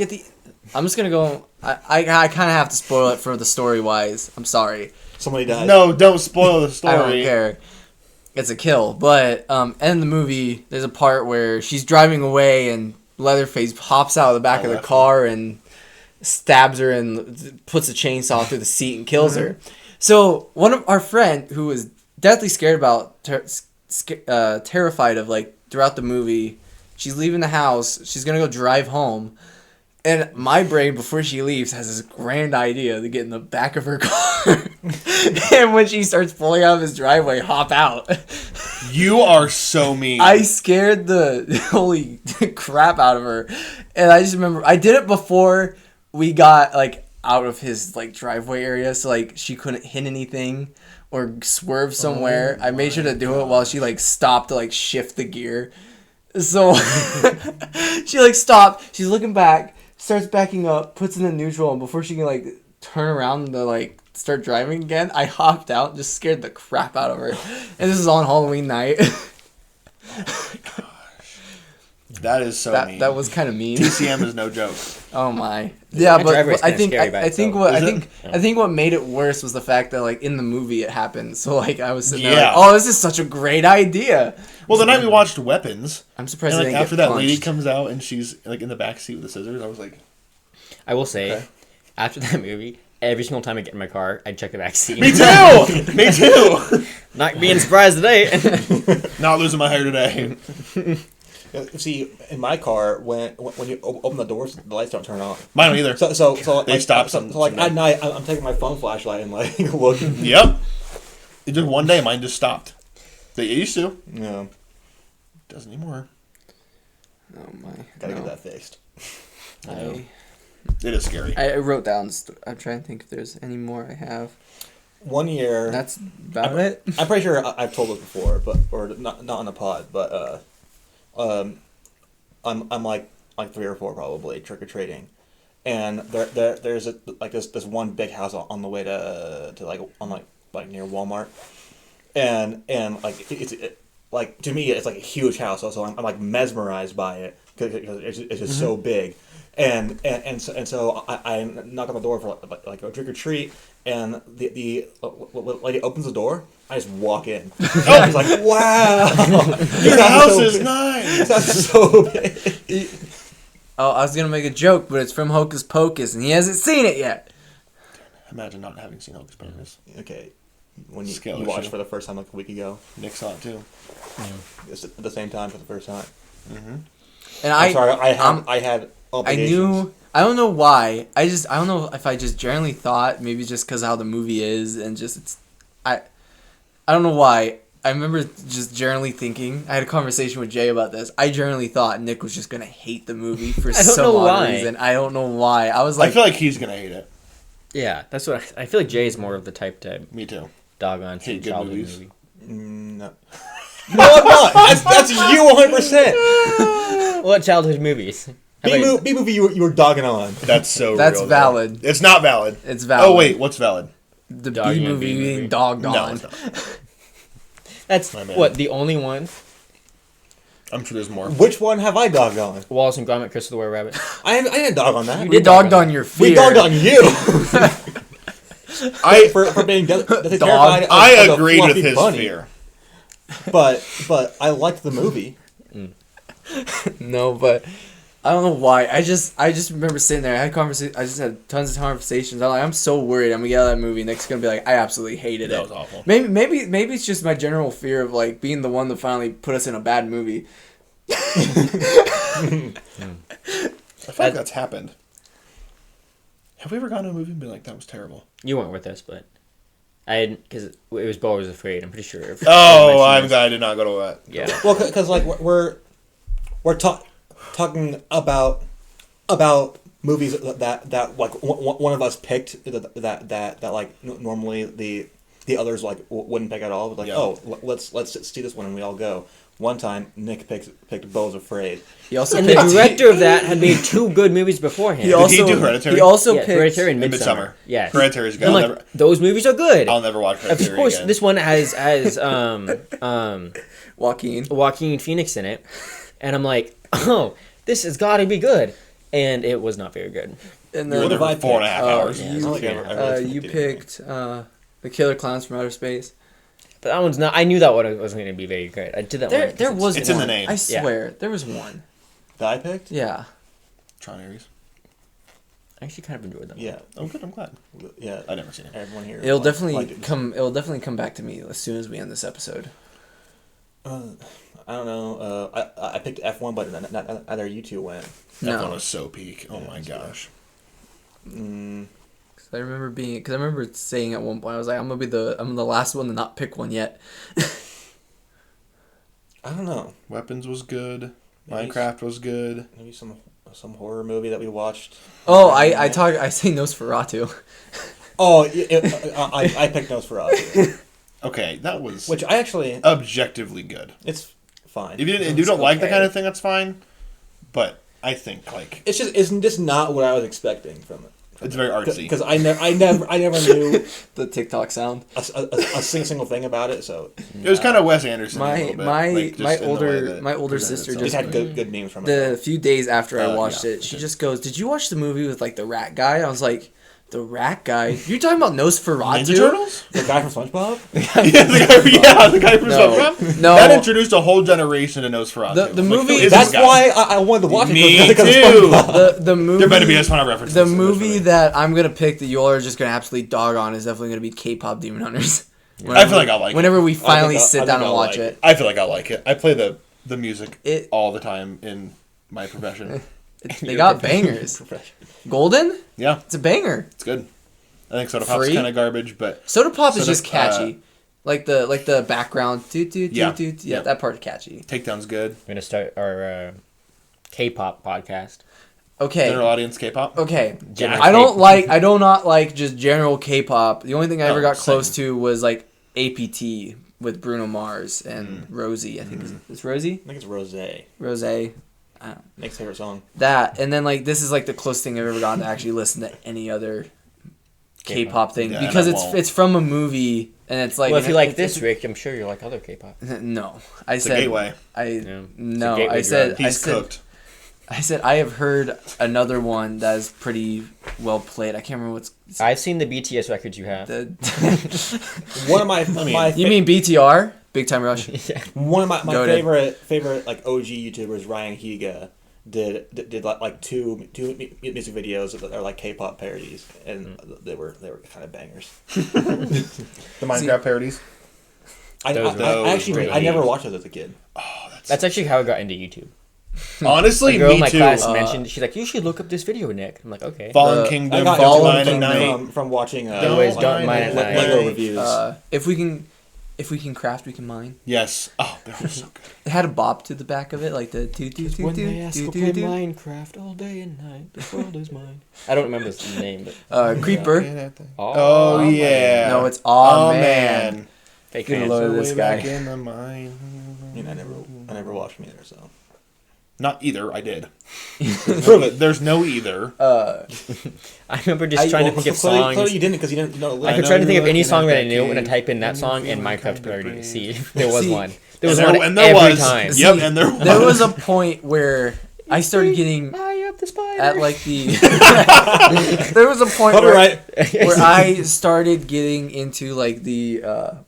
I'm just gonna go. I kind of have to spoil it for the story wise. I'm sorry. Somebody died. No, don't spoil the story. I don't care. It's a kill. But in the movie, there's a part where she's driving away and Leatherface hops out of the back of the car and stabs her and puts a chainsaw through the seat and kills her. So one of our friend who was deathly scared about, terrified of like throughout the movie, she's leaving the house. She's gonna go drive home. And my brain, before she leaves, has this grand idea to get in the back of her car. And when she starts pulling out of his driveway, hop out. You are so mean. I scared the holy crap out of her. And I just remember, I did it before we got, like, out of his, like, driveway area. So, like, she couldn't hit anything or swerve somewhere. I made sure to do it while she, like, stopped to, like, shift the gear. So, she, like, stopped. She's looking back. Starts backing up, puts it in neutral, and before she can like turn around to like start driving again, I hopped out and just scared the crap out of her. And this is on Halloween night. That is so mean. that was kind of mean. TCM is no joke. Oh my. Yeah, My but driveway's I kinda think scary by I think itself. what Is I it? think I think what made it worse was the fact that like in the movie it happened. So like I was sitting there Yeah. like, oh, this is such a great idea. Well, the night we watched Weapons, I'm surprised and they like didn't after get that lady punched. comes out and she's like in the back seat with the scissors, I was like, I will say, Okay. after that movie, every single time I get in my car, I check the back seat. "Me too, me too." Not being surprised today. Not losing my hair today. See, in my car, when you open the doors, the lights don't turn on. Mine don't either. So They like, stop So, some- so like some at night, I'm taking my phone flashlight and like looking. Yep. It just one day mine just stopped. They used to. Yeah, Doesn't anymore. Oh my. gotta no. get that fixed. It is scary. I wrote down. I'm trying to think if there's any more I have. One year, That's about it. I'm pretty sure I've told this before, but or not on the pod, but I'm like 3 or 4 probably trick or treating, and there's this one big house on the way to like on like near Walmart, and like like to me, it's like a huge house. Also, I'm like mesmerized by it because it's just so big. So I knock on the door for like a trick or treat, and the lady opens the door. I just walk in. I was like, wow, Your house is nice. That's so big. Oh, I was gonna make a joke, but it's from Hocus Pocus, and he hasn't seen it yet. Imagine not having seen Hocus Pocus. Okay, when you Scale watched issue. for the first time like a week ago, Nick saw it too. it's at the same time for the first time. And I'm sorry, I had I obligations. knew. I don't know why. I don't know if I just generally thought maybe just because how the movie is and just it's. I don't know why. I remember just generally thinking. I had a conversation with Jay about this. I generally thought Nick was just gonna hate the movie for don't some know odd why. reason. I don't know why. I was I like, feel like he's gonna hate it. Yeah, that's what I feel like. Jay's more of the type to Me too. dog on Hate some good childhood movies. movie. No, I'm not. That's you 100%. What childhood movies? How about you? B movie you were dogging on. That's so That's real, though. valid. It's not valid. it's valid. Oh wait, what's valid? the Dogging B on movie B movie. being dogged No, on. it's not. That's My man. what the only one. I'm sure there's more. Which one have I dogged on? Wallace and Gromit, Chris the Were Rabbit. I didn't dog on that. We dogged on your fear. We dogged on you. I for being terrified. Dog. Of, I of a agreed with fluffy his bunny. fear. But I liked the movie. No, but I don't know why. I just remember sitting there. I just had tons of conversations. I'm so worried. I'm gonna get out of that movie. Nick's gonna be like, I absolutely hated That it. was awful. Maybe it's just my general fear of like being the one that finally put us in a bad movie. I feel like that's happened. Have we ever gone to a movie and been like, that was terrible? You weren't with us, but I had because it was Bo Was Afraid. I'm pretty sure. Oh, I'm glad I did not go to that. Yeah. Well, because like we're talking about movies that like one of us picked that like normally the others like wouldn't pick at all. But like, Yeah. oh, let's see this one, and we all go. One time, Nick picked Bo Was Afraid. He also And the picked. director of that had made 2 good movies beforehand. He also do Hereditary? He also yeah, picked. Hereditary and And Midsummer. Midsummer. Yeah. Hereditary is good. I'm I'll like, those movies are good. I'll never watch Of Hereditary course, again. this one has Joaquin. Joaquin Phoenix in it, and I'm like, oh, this has got to be good, and it was not very good. And You were then there for 4.5 hours. yeah, you, Sounds like I really you didn't. picked The Killer Clowns from Outer Space. But that one's not. I knew that one wasn't going to be very good. I did that one. There was It's one. in the name. I swear, there was one. That I picked. Yeah. Tron Ares. I actually kind of enjoyed that. Yeah, Oh, good. I'm glad. yeah. I've never seen it. Everyone here. It'll liked definitely it. come. It'll definitely come back to me as soon as we end this episode. I don't know. I picked F1, but neither you two went. That one No, was so peak. Oh my gosh. Mm, 'cause I remember saying at one point, I was like, I'm the last one to not pick one yet. I don't know. Weapons was good. Maybe- Minecraft was good. Maybe some horror movie that we watched. Oh, I say Nosferatu. Oh, I picked Nosferatu, Okay, that was which I actually objectively good. it's fine. If you don't like the kind of thing, that's fine. But I think like It's just not what I was expecting from it. it's very artsy. Because I never knew The TikTok sound. a single thing about it. So It was kind of Wes Anderson. a My little bit, like, just my in the way older that my older presented sister itself. just just had good memes from it. the few days after I watched yeah, it, she okay. just goes, "Did you watch the movie with like the rat guy?" I was like, "The rat guy? You're talking about Nosferatu?" Ninja Turtles. The guy from SpongeBob. yeah, the guy from No. SpongeBob. No. That introduced a whole generation to Nosferatu. The Like, movie- who is That's this guy? why I wanted to watch it. Me because of too. SpongeBob. The movie There better be a ton of references. The to this movie movie. that I'm gonna pick that you all are just gonna absolutely dog on is definitely gonna be K-pop Demon Hunters. I feel like I'll like it. Whenever we finally I sit think down and I'll watch like it. I feel like I'll like it. I play the music It- all the time in my profession. They got bangers. Golden? Yeah, It's a banger. it's good. I think Soda Pop's Free? kind of garbage, but Soda Pop is Soda- just catchy. Like the background. Yeah. Yeah, that part's catchy. Takedown's good. We're gonna start our K-pop podcast. Okay. General audience K-pop. Okay. General I don't K- like. I do not like just general K-pop. The only thing I ever Oh, got same. close to was like APT with Bruno Mars and Rosie. I think it's Rosie. I think it's Rose. Rose. Nick's favorite song. That and then like this is like the closest thing I've ever gotten to actually listen to any other K-pop thing Yeah, and because I it's won't. it's from a movie And it's like, Well, if you like it's- this, Rick, I'm sure you like other K-pop. No, I It's a said gateway. No, gateway I said drug. He's cooked. I said I have heard another one that is pretty well played. I can't remember what's I've seen the BTS records you have. the. One of my You mean BTR? Big Time Rush. Yeah. one of my Goated. favorite like OG YouTubers, Ryan Higa, did like two music videos that are like K-pop parodies, and they were kind of bangers. The Minecraft parodies. I great. never watched those as a kid. That's actually how I got into YouTube. Honestly, A girl in me my too. class mentioned, she's like, you should look up this video, Nick. I'm like, okay. Fallen The- Kingdom, I got Don't Fallen Mind at Kingdom Night. from watching Anyways, don't mind at night. Lego reviews. If we can craft, we can mine. Yes. Oh, they were so good. It had a bop to the back of it, like the do do do do do do do. Minecraft all day and night, this world is mine. I don't remember the name, but Creeper. Oh, yeah. No, it's Aw Man. fake Good fans. lord. Way this guy. back in the mine. I never watched them either, so. Not either. I did. Prove it. There's no either. I remember just trying to think of songs. Clearly you didn't because you didn't know the I could lyrics. try to think of any looking song at that I that knew and I cave, type in that and song you're and feeling Minecraft kinda parody to brave. see if there was See, one. There was and one there, and there every was. time. Yep, and there was. There was a point where I started getting Eye up the spider. at like the. There was a point Copyright. where I started getting into like the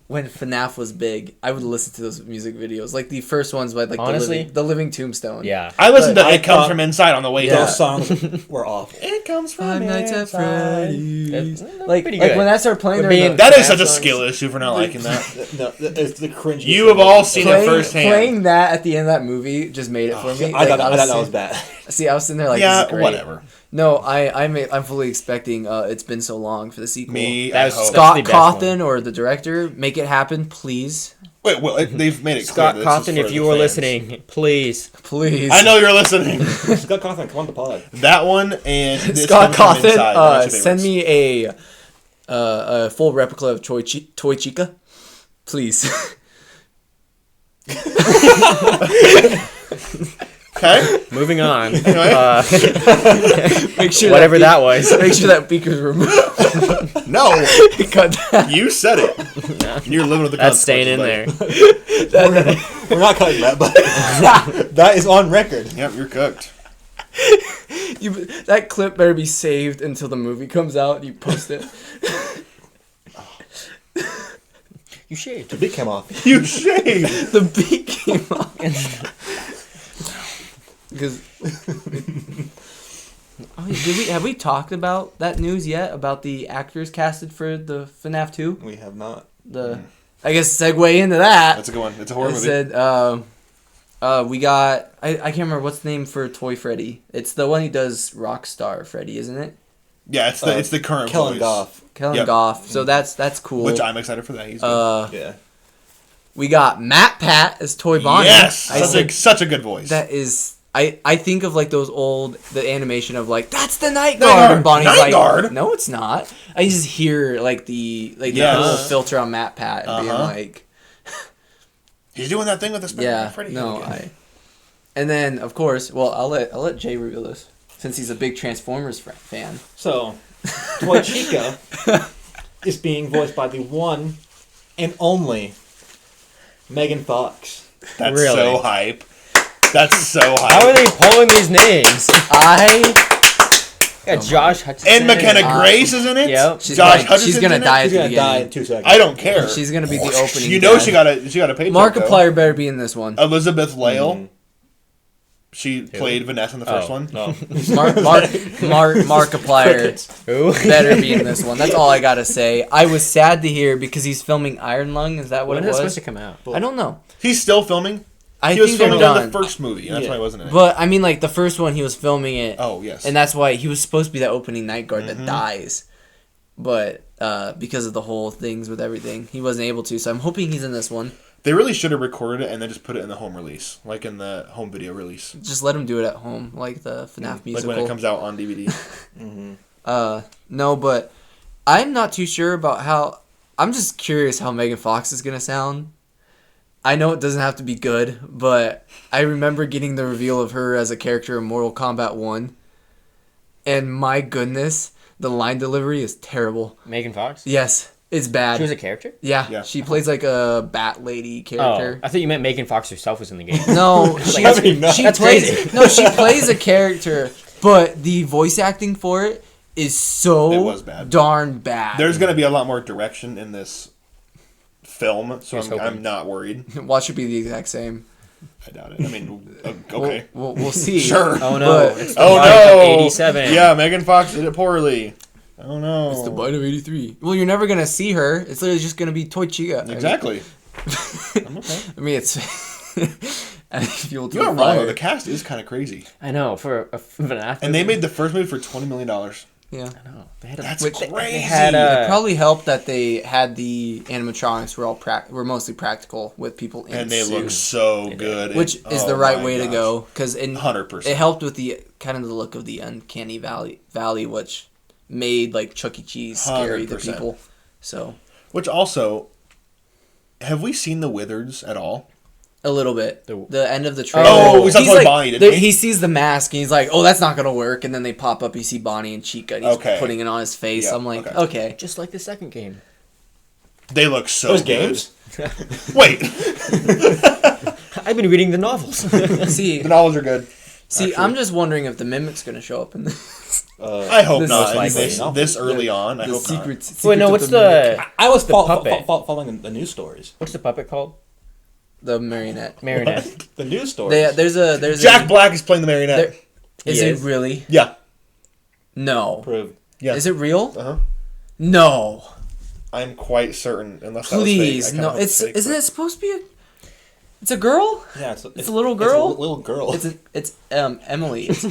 when FNAF was big. I would listen to those music videos, like the first ones by like Honestly? the living Tombstone. Yeah. I listened to I It Comes thought- From Inside on the way Yeah. down. Those songs were awful. It comes from Five Nights at inside. Freddy's. That's Like pretty like good. when that started playing, But there being- was That is FNAF such a songs. skill issue for not liking that. No, it's the cringe. You have all seen it Playing, firsthand. playing that at the end of that movie just made it for me. I thought Like, that was bad. See, I was sitting there like, this Yeah, is great. whatever. No, I'm fully expecting It's Been So Long for the sequel. Me, That I was hope. Scott- Scott That's the best Cawthon or the director, make it happen, please. Wait, well, they've made it Scott clear that this is Cawthon, for if you the were fans. listening, please. Please. I know you're listening. Scott Cawthon, come on the pod. That one and this Scott Comes From Cawthon, Inside are my two send favorites. me a full replica of Toy Chica, please. Okay. Moving on. Anyway. Make sure Whatever that that was. Make sure that beaker's removed. No, Cut that. you said it. You're living with the That's staying in consequences, there. We're not cutting that, but that is on record. buddy. Yep, you're cooked. That clip better be saved until the movie comes out and you post it. You shaved. The beat came off. You shaved. The beat came off. Because have we talked about that news yet about the actors casted for the FNAF 2? We have not. I guess segue into that. That's a good one. It's a horror I movie. said we got I can't remember what's the name for Toy Freddy. It's the one who does Rockstar Freddy, isn't it? Yeah, it's the current Kellen voice, Goff. Kellen Yep. Goff. So that's cool. which I'm excited for that. He's good. Yeah. We got Matt Pat as Toy Bonnie. Yes, I such said, a, such a good voice. that is. I think of like those the animation of like that's the Night Night Guard Guard. and Bonnie's Night like Guard? no it's not. I just hear like the Yes. little filter on Matt Pat and being Uh-huh. like He's doing that thing with the Spider-Man yeah Freddy. no again. and then of course well I'll let Jay reveal this since he's a big Transformers fan. So, Toy Chica is being voiced by the one and only Megan Fox. That's Really? so hype. That's so hype. How are they pulling these names? Got Josh Hutcherson. And McKenna Uh, Grace is in it. Yep. She's Josh gonna- she's Hutcherson's gonna in it? die She's at the gonna die beginning. in 2 seconds. I don't care. She's gonna be the opening. You know guy. she got a paycheck. though. Markiplier better be in this one. Elizabeth Lale. Mhm. She played Vanessa in the first Oh. one. No. Markiplier Who? better be in this one. That's all I gotta say. I was sad to hear because he's filming Iron Lung. Is that what When it is it was? supposed to come out? I don't know. He's still filming. I He was think they're filming on done. the first movie. And that's Yeah. why he wasn't in it. But I mean, like the first one, he was filming it, Oh yes. and that's why he was supposed to be that opening night guard Mm-hmm. that dies. But because of the whole things with everything, he wasn't able to. So I'm hoping he's in this one. They really should have recorded it and then just put it in the home release, like in the home video release, Just let him do it at home, like the FNAF like musical. when it comes out on DVD. Mm-hmm. No, but I'm not too sure about how. I'm just curious how Megan Fox is gonna sound. I know it doesn't have to be good, but I remember getting the reveal of her as a character in Mortal Kombat 1. And my goodness, the line delivery is terrible. Megan Fox? Yes. It's bad. She was a character? Yeah, she plays like a bat lady character. Oh, I thought you meant Megan Fox herself was in the game. No, she That's crazy. she plays a character, but the voice acting for it is so It was bad. darn bad. There's going to be a lot more direction in this film, so Here's hoping. I'm not worried. Watch should be the exact same. I doubt it. I mean, okay. We'll see. Sure. Oh no! But- It's the Oh bite of no! 87. Yeah, Megan Fox did it poorly. Oh no! It's the bite of 83. Well, you're never gonna see her. It's literally just gonna be Toy Chica. Exactly. I'm okay. I mean, it's. And fuel to You're the not wrong. fire. though. The cast is kind of crazy, I know for an actor. and they made the first movie for $20 million. Yeah. I know they had a, That's Which- crazy. they had, It probably helped that they had the animatronics were mostly practical with people in and they look suits, so good. which and- is oh the right my way to gosh. go because 100%. it helped with the kind of the look of the uncanny valley, which made like Chuck E. Cheese scary to 100%. people. So Which also, have we seen the Wizards at all? a little bit. The- The end of the trailer. Oh, we saw He's Toy like, Bonnie, didn't we? He sees the mask and he's like, "Oh, that's not gonna work." And then they pop up. You see Bonnie and Chica. And he's Okay. putting it on his face. Yeah, I'm like, okay. okay. just like the second game. They look so Those good. games? Wait, I've been reading the novels. See, the novels are good. see, actually. I'm just wondering if the mimic's gonna show up in this. I hope This not. is likely. This early on, I The hope secret. Wait, no. of What's mimic. the I was puppet. following the news stories. what's the puppet called? The marionette? Marionette. The news stories. There's not. Jack Black is playing the marionette. There, is He it is. really? Yeah. No. Proved. Yeah. Is it real? Uh huh. No. I'm quite certain, unless Please, that was fake. I no. kinda hope It's fake, isn't but- it supposed to be a? It's a girl. Yeah, It's a little girl? It's a little girl. It's Emily. It's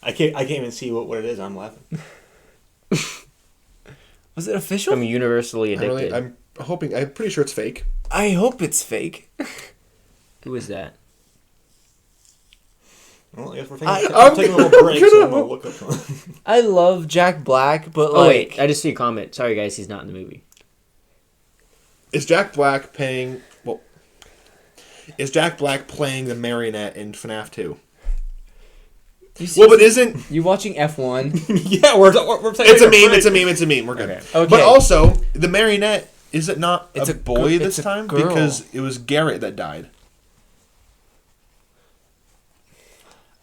I can't even see what it is. I'm laughing. was it official? I'm universally addicted. I'm hoping. I'm pretty sure it's fake. I hope it's fake. Who is that? Well, I guess we're I'm taking a little break, so I'm gonna look up. I love Jack Black, but Oh like, wait, I just see a comment. Sorry guys, he's not in the movie. Is Jack Black paying? Well, is Jack Black playing the marionette in FNAF 2? Well, but isn't you watching F1? Yeah, we're taking it's a meme? break. It's a meme. It's a meme. We're good. Okay. Okay. But also, the marionette is it not It's a a boy gir- this it's a time? girl. Because it was Garrett that died.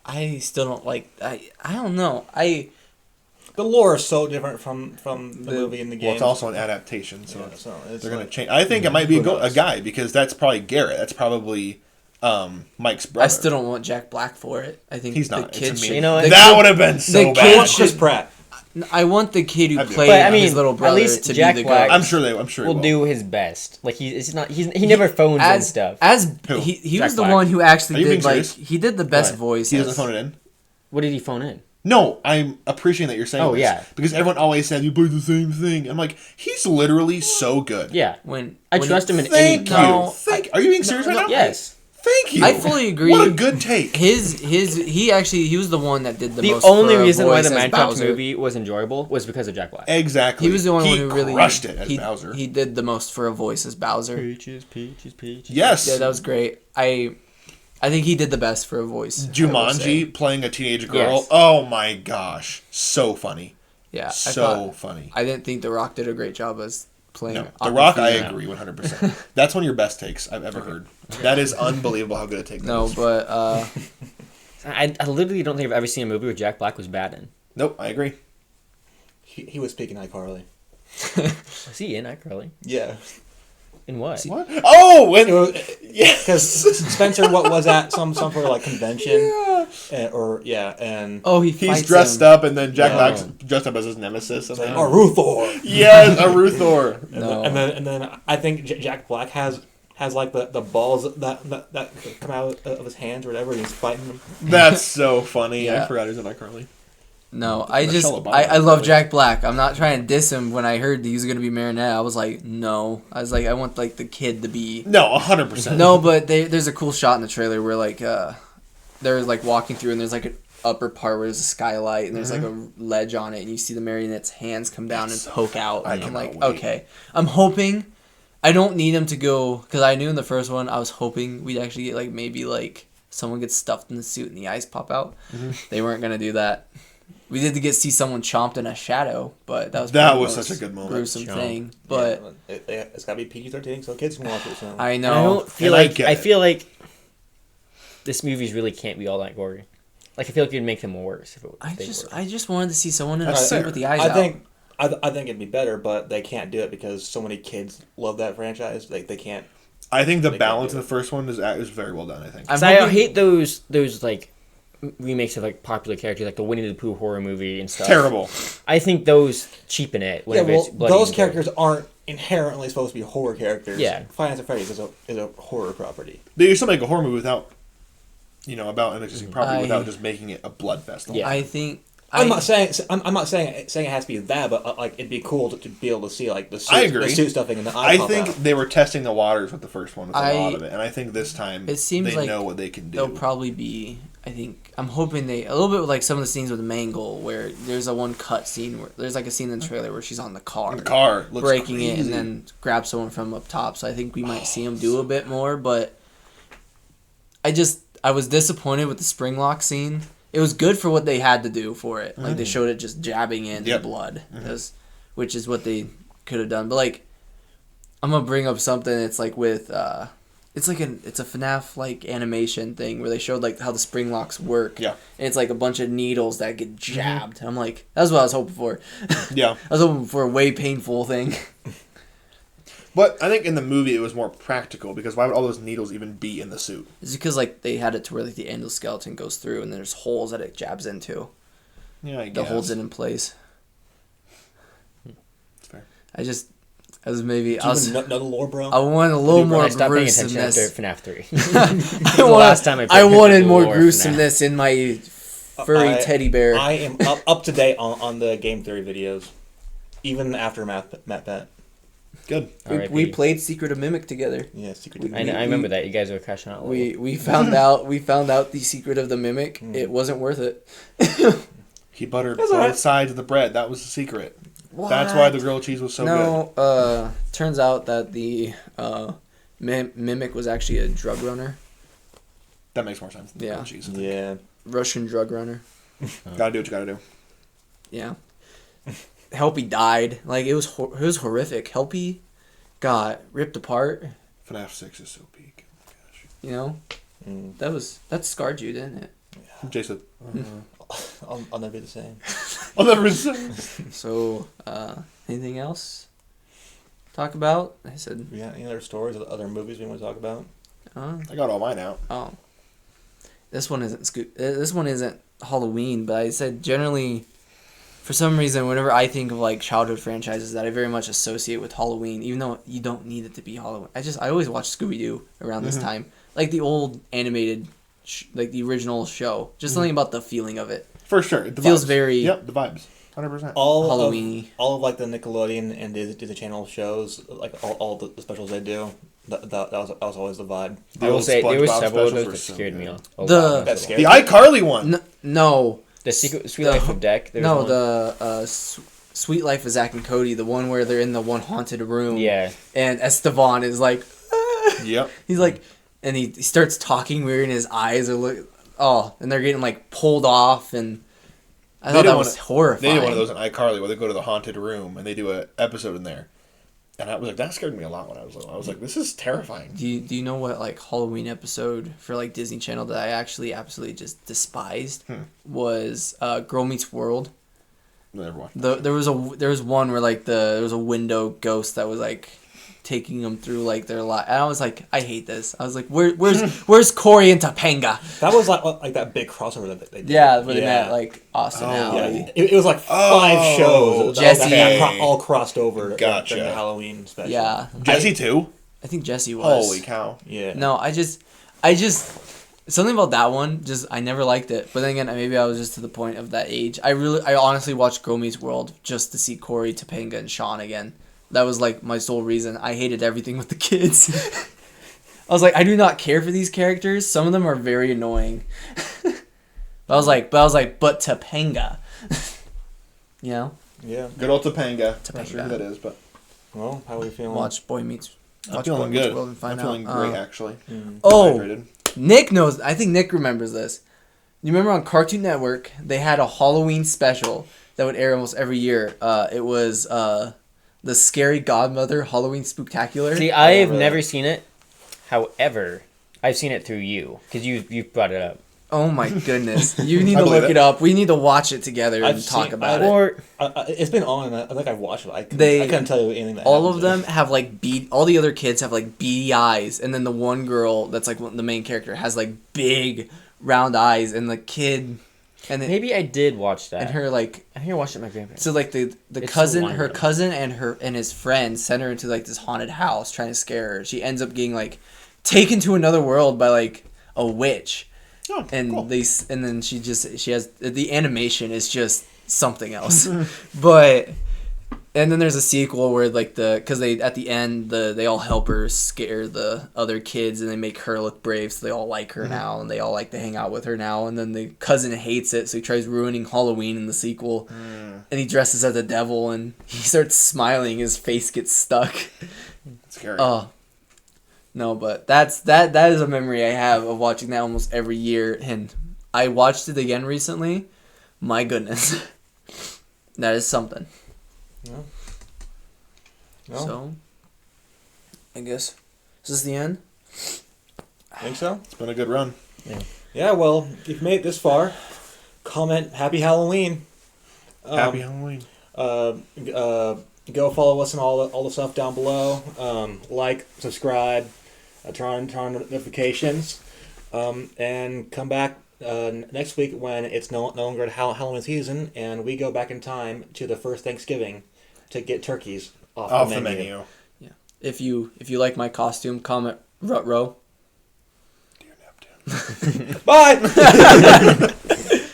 I still don't like. I don't know. The lore is so different from the movie and the game. Well, it's also an adaptation, so Yeah, so it's they're gonna like- change. I think it might be Who a knows? guy because that's probably Garrett. That's probably Mike's brother. I still don't want Jack Black for it. I think He's the not. It's kid a should. meme. You know what? the That kid- would have been so the bad. kid What's Chris Pratt? I want the kid who I'd be played But, I mean, his little at brother least to Jack be the Black- girl. I'm sure he Will will. do his best. Like he never phones in as stuff. as Who? he Jack was the Black. one who Are actually you being did like serious? he did the best What? voice. He doesn't phone it in. What did he phone in? No, I'm appreciating that you're saying Oh, this. yeah. Because everyone always said you play the same thing. I'm like, he's literally so good. Yeah, When I when trust he- him in any Thank you. No, Are you being serious right now? Yes. Thank you. I fully agree. What a good take. He was the one that did the The most. only for a reason why voice the as Minecraft Bowser. movie was enjoyable was because of Jack Black. Exactly. He was the only one who really crushed it as he, Bowser. He did the most for a voice as Bowser. Peaches. Yes. Yeah, that was great. I think he did the best for a voice. I will say. Jumanji playing a teenage girl. Yes. Oh my gosh, so funny. Yeah, So funny. I didn't think The Rock did a great job as playing. No, The Rock, I Awkwafina. agree 100%. That's one of your best takes I've ever heard. That is unbelievable how good a take that No, is. but I literally don't think I've ever seen a movie where Jack Black was bad in. Nope, I agree. He was speaking iCarly. Was he in iCarly? Yeah. In what? What? Oh, It and was, yes. because Spencer was at some sort of like convention, and oh, He's fights dressed him. up, and then Jack Yeah. Black's dressed up as his nemesis. it's like, somehow. Ruthor. Yes, a Ruthor. And, No. and then I think Jack Black has like the balls that come out of his hands or whatever, and he's fighting them. That's so funny. I Yeah. forgot he was in iCarly. No, I Michelle Obama, I love really. Jack Black. I'm not trying to diss him. When I heard he was gonna be Marinette, I was like, no. I was like, I want like the kid to be. No, 100%. No, but there's a cool shot in the trailer where like they're like walking through and there's like an upper part where there's a skylight and there's like a ledge on it and you see the marionette's hands come down and poke out. I And I'm like, cannot wait. okay. I'm hoping. I don't need him to go because I knew in the first one I was hoping we'd actually get like maybe like someone gets stuffed in the suit and the eyes pop out. They weren't gonna do that. We did see someone chomped in a shadow, but that was That probably was the such a most good moment. gruesome Chomp. thing. But it's gotta be PG-13 so kids can watch it. So. I And I know. don't feel And I like get I it. feel like this movies really can't be all that gory. Like I feel like it'd make them worse if they were. I just wanted to see someone in a That's suit fair. with the eyes I out. think I think it'd be better, but they can't do it because so many kids love that franchise. They can't. I think the They can't balance do in the first one is very well done. I think. I'm 'Cause I hoping- hate those like remakes of like popular characters, like the Winnie the Pooh horror movie and stuff. Terrible. I think those cheapen it. Yeah, Whenever well, it's bloody those and gory. characters aren't inherently supposed to be horror characters. Yeah. Finance at Freddy's is a horror property. They used to make a horror movie without, about an existing property I- without just making it a blood fest. Yeah. I think. I'm not saying it has to be that, but like it'd be cool to be able to see like the suit, I agree. the suit stuffing and the eye I pop think out. they were testing the waters with the first one with a I- lot of it, and I think this time It seems they like know what they can do. They'll probably be. I think I'm hoping they a little bit with like some of the scenes with Mangle where there's a one cut scene where there's like a scene in the trailer where she's on the car, the car looks breaking it crazy. and then grab someone from up top. So I think we might see him do a bit more, but I was disappointed with the spring lock scene. It was good for what they had to do for it. Like they showed it just jabbing in Yep. the blood, which is what they could have done. But like, I'm gonna bring up something. It's like with it's a FNAF like animation thing where they showed like how the spring locks work. Yeah. And it's like a bunch of needles that get jabbed. And I'm like, that's what I was hoping for. Yeah. I was hoping for a way painful thing. But I think in the movie it was more practical because why would all those needles even be in the suit? It's because like they had it to where like the endoskeleton goes through and there's holes that it jabs into Yeah, I that guess. holds it in place. That's fair. I was maybe Do you even know the lore, bro? I wanted a little more I stopped paying attention after gruesomeness. FNAF 3. I last time I I played wanted the more lore of gruesomeness in my furry teddy bear. I am up to date on the game theory videos, even after Matt Pet. Good. we played Secret of Mimic together. Yeah, secret. We- I remember that you guys were crashing out. A little. We found out the secret of the Mimic. It wasn't worth it. He buttered That's both alright. sides of the bread. That was the secret. That's why the grilled cheese was so good. No, turns out that the Mimic was actually a drug runner. That makes more sense than the Yeah. grilled cheese. Yeah. Russian drug runner. Gotta do what you gotta do. Yeah. Helpy died. Like it was horrific. Helpy got ripped apart. FNAF 6 is so peak. Oh my gosh. You know, that scarred you, didn't it? Jason. I'll never be the same. I'll never say. So, anything else? Talk about? I said. Yeah. Any other stories or other movies we want to talk about? I got all mine out. Oh, this one isn't Halloween, but I said generally, for some reason, whenever I think of like childhood franchises that I very much associate with Halloween, even though you don't need it to be Halloween, I always watch Scooby Doo around this time, like the old animated, like the original show. Just something about the feeling of it. For sure. The Feels vibes. very- Yep, the vibes. 100%. Halloween-y. All of like the Nickelodeon and Disney Channel shows, like all the specials they do. That was always the vibe. The I will old say there was SpongeBob several of specials those were that so scared me good. a The- lot. That scared The you? iCarly one. No, The Sweet Life of Deck. There was no, one. the Sweet Life of Zack and Cody, the one where they're in the one haunted room. Yeah. And Esteban is like, Yep. he's like, and he starts talking weird, and his eyes are and they're getting like pulled off, and I thought that was horrifying. They did one of those in iCarly where they go to the haunted room and they do an episode in there. And I was like, that scared me a lot when I was little. I was like, this is terrifying. Do you know what like Halloween episode for like Disney Channel that I actually absolutely just despised was Girl Meets World. Never watched. There was one where like there was a window ghost that was like taking them through like their life, and I was like, I hate this. I was like, where's Corey and Topanga? That was like that big crossover that they did. Yeah, where they met like Austin Oh, Alley. Yeah, it was like 5 shows Jesse. that all crossed over Gotcha. during the Halloween special. Yeah, Jesse too? I think Jesse was. Holy cow. Yeah. No, I just something about that one. Just I never liked it. But then again, maybe I was just to the point of that age. I honestly watched Girl Meets World just to see Corey, Topanga, and Sean again. That was like my sole reason. I hated everything with the kids. I was like, I do not care for these characters. Some of them are very annoying. But I was like, but Topanga. You know? Yeah. Good old Topanga. Not sure Topanga. who that is, but Well, how are we feeling? Watch Boy Meets. I'm Watch feeling Boy Meets good. World and find I'm feeling out. great, actually. Oh, Hydrated. Nick knows. I think Nick remembers this. You remember on Cartoon Network, they had a Halloween special that would air almost every year. It was the Scary Godmother Halloween Spooktacular. See, I've never seen it. However, I've seen it through you because you brought it up. Oh my goodness! You need to look it up. We need to watch it together and talk about it. Or it's been on. I think I've watched it. I couldn't tell you anything. All of them have like all the other kids have like beady eyes, and then the one girl that's like the main character has like big round eyes, and the kid. And then, maybe I did watch that. And her like I think I watched it with my grandparents. So like the cousin, her cousin and his friend send her into like this haunted house trying to scare her. She ends up getting like taken to another world by like a witch. Oh, and cool. and then she has the animation is just something else. But and then there's a sequel where like because they at the end they all help her scare the other kids and they make her look brave, so they all like her now and they all like to hang out with her now. And then the cousin hates it, so he tries ruining Halloween in the sequel. And he dresses as a devil and he starts smiling, his face gets stuck. Scary. Oh no, but that is a memory I have of watching that almost every year, and I watched it again recently. My goodness, that is something. No. So, I guess is this the end? Think so? It's been a good run. Yeah. Well, if you made it this far, comment Happy Halloween. Happy Halloween. Go follow us on all the stuff down below. Like, subscribe, turn on notifications, and come back next week when it's no longer Halloween season, and we go back in time to the first Thanksgiving to get turkeys off the menu. Yeah. If you like my costume, comment Rut Row. Dear Neptune. Bye.